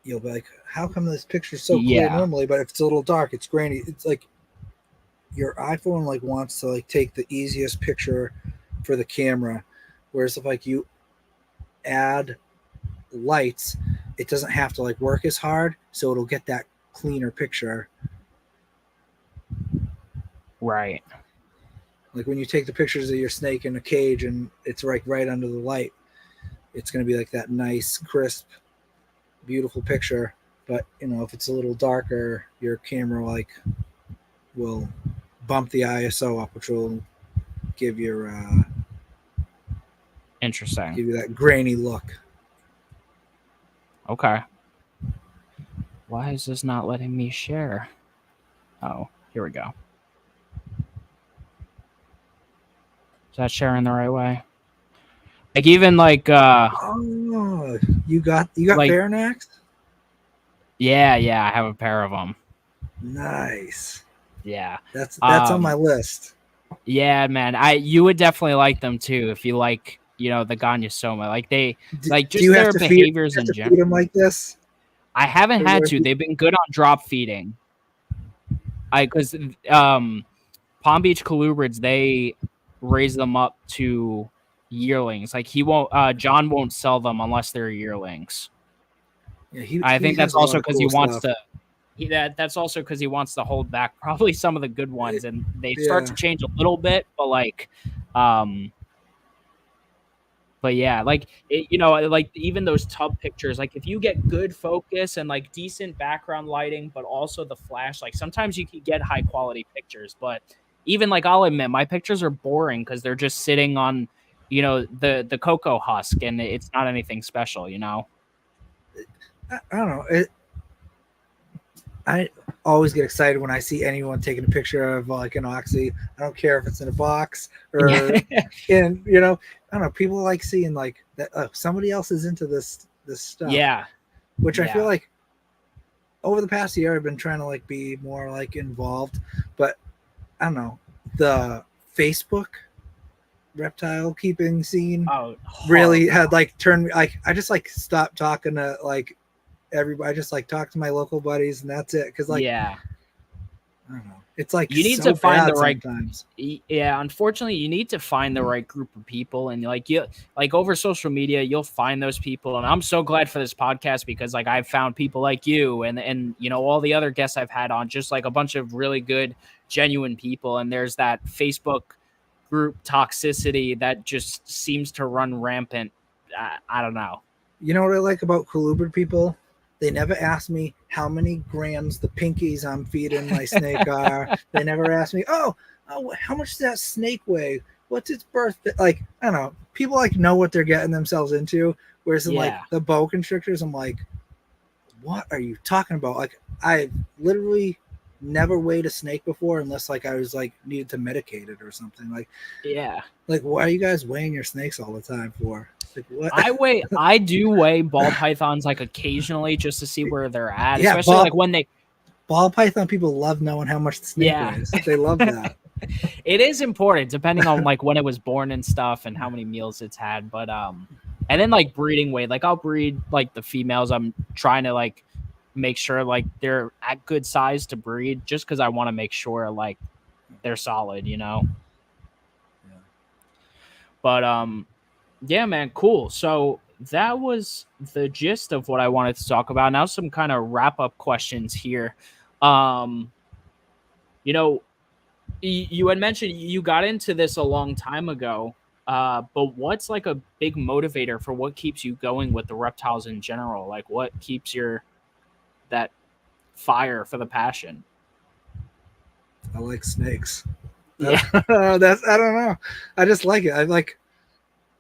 you'll be like, how come this picture's so clear normally, but if it's a little dark, it's grainy. It's like your iPhone like wants to like take the easiest picture for the camera, whereas if like you add lights, it doesn't have to like work as hard, so it'll get that cleaner picture. Right. Like when you take the pictures of your snake in a cage and it's like right under the light, it's going to be like that nice, crisp, beautiful picture. But you know, if it's a little darker, your camera like will bump the ISO up, which will give your interesting, give you that grainy look. Okay. Why is this not letting me share? Oh, here we go. Is that sharing the right way? Like even like oh, you got like, Baranax? Yeah, I have a pair of them. Nice. Yeah. That's on my list. Yeah, man. You would definitely like them too if you like, you know, the Gonyosoma. Like they like just their behaviors in general. Feed them like this? I haven't had to. They've been good on drop feeding. Because Palm Beach Colubrids, they raise them up to yearlings. Like John won't sell them unless they're yearlings. Yeah, I think that's also because he wants to. That's also because he wants to hold back probably some of the good ones, and they start to change a little bit. But like, but yeah, like you know, like even those tub pictures, like if you get good focus and like decent background lighting, but also the flash, like sometimes you can get high quality pictures. But even like I'll admit, my pictures are boring because they're just sitting on, you know, the cocoa husk, and it's not anything special, you know. I don't know. I always get excited when I see anyone taking a picture of like an oxy. I don't care if it's in a box or in, you know, I don't know. People like seeing like that. Oh, somebody else is into this stuff. Yeah. Which I feel like over the past year, I've been trying to like be more like involved, but I don't know, the Facebook reptile keeping scene really had like turned me like, I just like stopped talking to like everybody. I just like talk to my local buddies and that's it. Cause like, I don't know. It's like you need to find the right. Sometimes. Yeah, unfortunately, you need to find the right group of people, and like over social media, you'll find those people. And I'm so glad for this podcast because like I've found people like you, and you know all the other guests I've had on, just like a bunch of really good, genuine people. And there's that Facebook group toxicity that just seems to run rampant. I don't know. You know what I like about colubrid people? They never ask me how many grams the pinkies I'm feeding my snake are. They never ask me, oh, how much does that snake weigh? What's its birthday? Like, I don't know. People like know what they're getting themselves into. Whereas in like the boa constrictors, I'm like, what are you talking about? Like, I literally never weighed a snake before unless like I was like needed to medicate it or something. Like, like why are you guys weighing your snakes all the time for? Like, what? I do weigh ball pythons like occasionally just to see where they're at, especially like when they ball python people love knowing how much the snake weighs. They love that. It is important depending on like when it was born and stuff and how many meals it's had. But and then like breeding weight, like I'll breed like the females. I'm trying to like make sure like they're at good size to breed just because I want to make sure like they're solid, you know. But yeah, man, cool. So that was the gist of what I wanted to talk about. Now some kind of wrap up questions here. You know, you had mentioned you got into this a long time ago, but what's like a big motivator for what keeps you going with the reptiles in general? Like what keeps your fire for the passion. I like snakes. Yeah. I don't know. I just like it. I like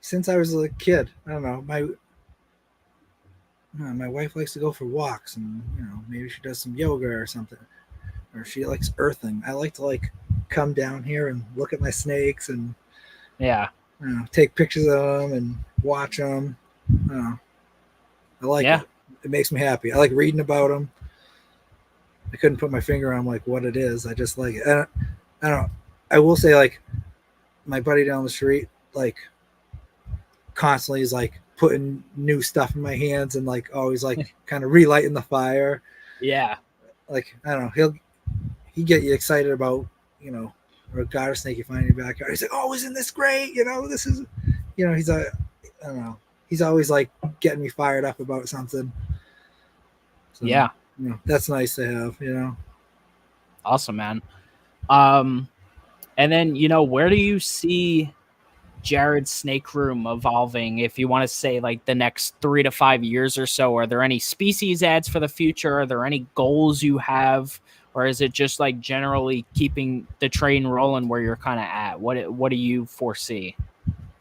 since I was a kid. I don't know. My wife likes to go for walks, and maybe she does some yoga or something, or she likes earthing. I like to come down here and look at my snakes and take pictures of them and watch them. I like it. It makes me happy. I like reading about them. I couldn't put my finger on what it is. I just like it. I don't know. I will say my buddy down the street constantly is putting new stuff in my hands and always kind of relighting the fire. Yeah. I don't know. He get you excited about or a garter snake you find in your backyard. He's like, oh, isn't this great? This is he's I don't know. He's always getting me fired up about something. So, yeah. That's nice to have. Awesome, man. And then where do you see Jared's snake room evolving, if you want to say the next 3 to 5 years or so? Are there any species ads for the future? Are there any goals you have, or is it just generally keeping the train rolling where you're kind of at? What do you foresee?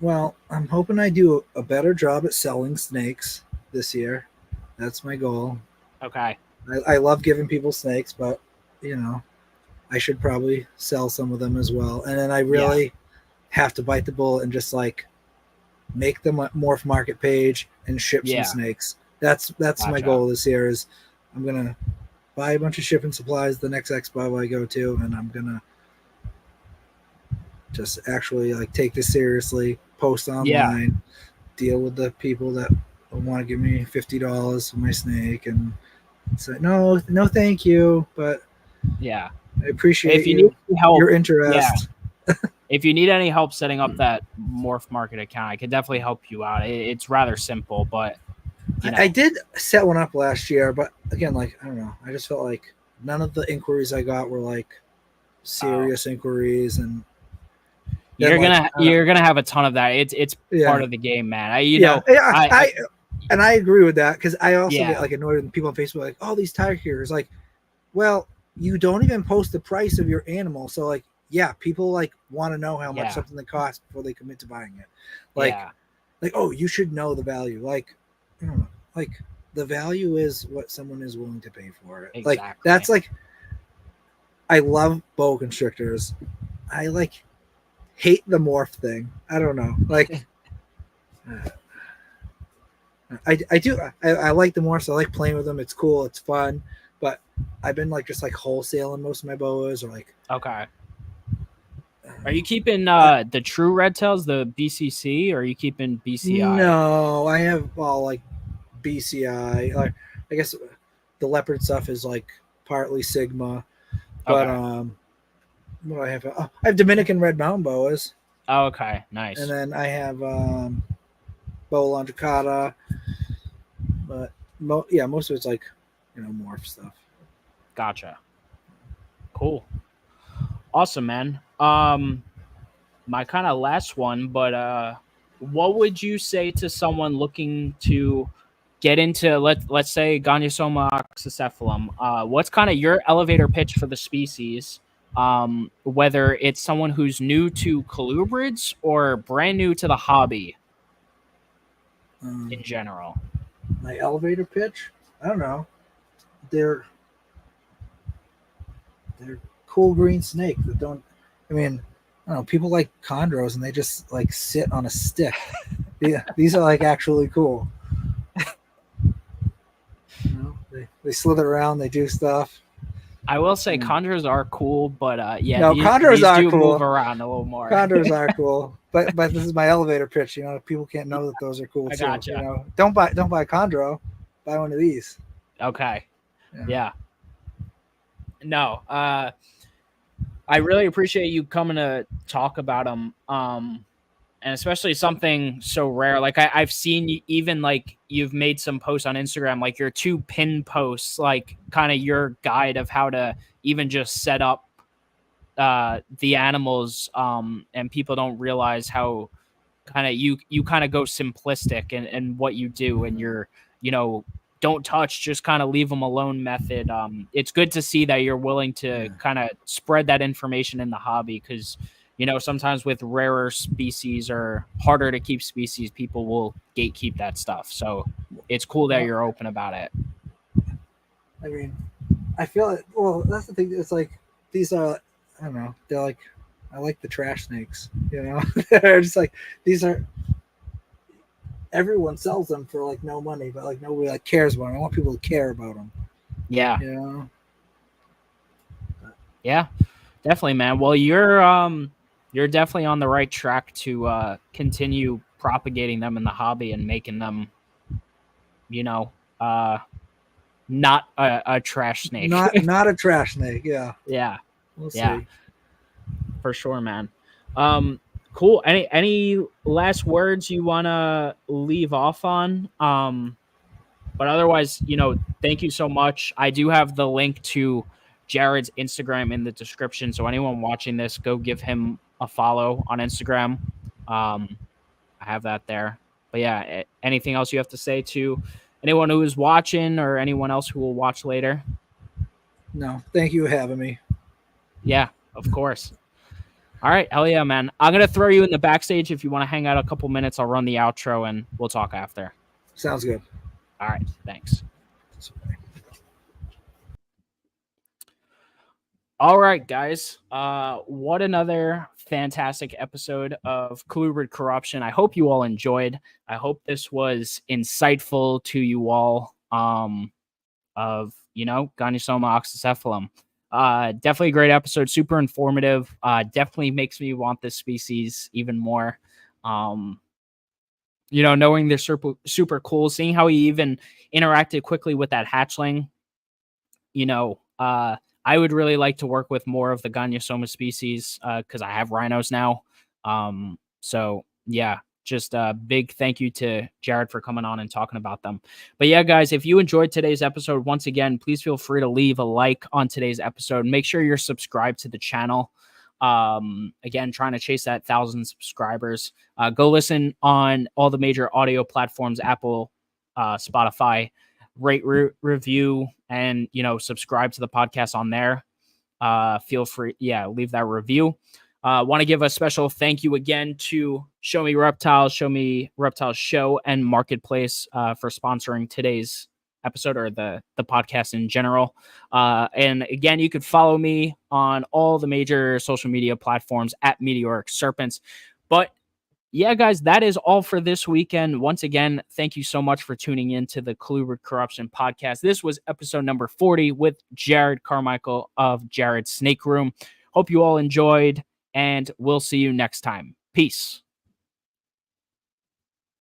Well, I'm hoping I do a better job at selling snakes this year. That's my goal. Okay. I love giving people snakes, but I should probably sell some of them as well. And then I really have to bite the bullet and just make the morph market page and ship some snakes. That's gotcha. My goal this year is I'm gonna buy a bunch of shipping supplies the next expo I go to, and I'm gonna just actually take this seriously, post online, deal with the people that want to give me $50 for my snake and say no thank you, but I appreciate if you need help, your interest. If you need any help setting up that morph market account, I could definitely help you out. It's rather simple, but I did set one up last year, but again, I don't know, I just felt none of the inquiries I got were serious inquiries, and you're gonna have a ton of that. It's part of the game, man. And I agree with that, because I also get annoyed when people on Facebook oh, these tire carriers, well, you don't even post the price of your animal, so people want to know how much something costs before they commit to buying it. Oh, you should know the value. I don't know, the value is what someone is willing to pay for it. Exactly. That's I love boa constrictors. I hate the morph thing. I don't know. I do. I like the morphs. I like playing with them. It's cool. It's fun. But I've been just wholesaling most of my boas, or okay. Are you keeping the true red tails, the BCC, or are you keeping BCI? No, I have all BCI. I guess the leopard stuff is partly Sigma, but what do I have? Oh, I have Dominican red mountain boas. Oh, okay, nice. And then I have boa longicauda, but most of it's morph stuff. Gotcha. Cool. Awesome, man. My kind of last one, but what would you say to someone looking to get into let's say Gonyosoma oxycephalum? What's kind of your elevator pitch for the species? Whether it's someone who's new to colubrids or brand new to the hobby in general. My elevator pitch? I don't know. They're cool green snake that don't. I mean, I don't know. People like chondros and they just sit on a stick. These are actually cool. They slither around. They do stuff. I will say chondros are cool, but chondros these are do cool. Move around a little more. Chondros are cool, but this is my elevator pitch. People can't know that those are cool too. Gotcha. Don't buy a chondro. Buy one of these. Okay. Yeah. No. I really appreciate you coming to talk about them. And especially something so rare. I've seen you, even you've made some posts on Instagram, your 2 pin posts, kind of your guide of how to even just set up the animals. And people don't realize how kind of you kind of go simplistic and what you do, and you're, don't touch, just kind of leave them alone method. It's good to see that you're willing to kind of spread that information in the hobby, because, you know, sometimes with rarer species or harder to keep species, people will gatekeep that stuff. So it's cool that you're open about it. I mean, I feel it. Well, that's the thing. It's like, these are, I don't know. They're like, I like the trash snakes, you know, they're just like, these are, everyone sells them for like no money, but like nobody like cares about them. I want people to care about them. Yeah. You know? Yeah, definitely, man. Well, you're definitely on the right track to continue propagating them in the hobby and making them, you know, not a trash snake. Not a trash snake. Yeah. Yeah. We'll yeah. see. For sure, man. Cool. Any last words you want to leave off on? But otherwise, you know, thank you so much. I do have the link to Jared's Instagram in the description, so anyone watching this, go give him a follow on Instagram. I have that there. But yeah, anything else you have to say to anyone who is watching or anyone else who will watch later? No, thank you for having me. Yeah, of course. All right, hell yeah, man. I'm going to throw you in the backstage. If you want to hang out a couple minutes, I'll run the outro and we'll talk after. Sounds good. All right, thanks. All right, guys. What another fantastic episode of Colubrid Corruption. I hope you all enjoyed. I hope this was insightful to you all of, you know, Gonyosoma oxycephalum. Definitely a great episode, super informative. Definitely makes me want this species even more. You know, knowing they're super cool, seeing how he even interacted quickly with that hatchling. You know, I would really like to work with more of the Gonyosoma species because I have rhinos now. So yeah, just a big thank you to Jared for coming on and talking about them. But yeah, guys, if you enjoyed today's episode, once again, please feel free to leave a like on today's episode. Make sure you're subscribed to the channel. Again, trying to chase that 1,000 subscribers. Go listen on all the major audio platforms, Apple, Spotify. Rate, review, and, you know, subscribe to the podcast on there. Feel free, leave that review. Want to give a special thank you again to Show Me Reptiles Show and Marketplace for sponsoring today's episode, or the podcast in general. And again, you could follow me on all the major social media platforms at Meteoric Serpents. But yeah, guys, that is all for this weekend. Once again, thank you so much for tuning in to the Colubrid Corruption podcast. This was episode number 40 with Jared Carmichael of Jared's Snake Room. Hope you all enjoyed, and we'll see you next time. Peace.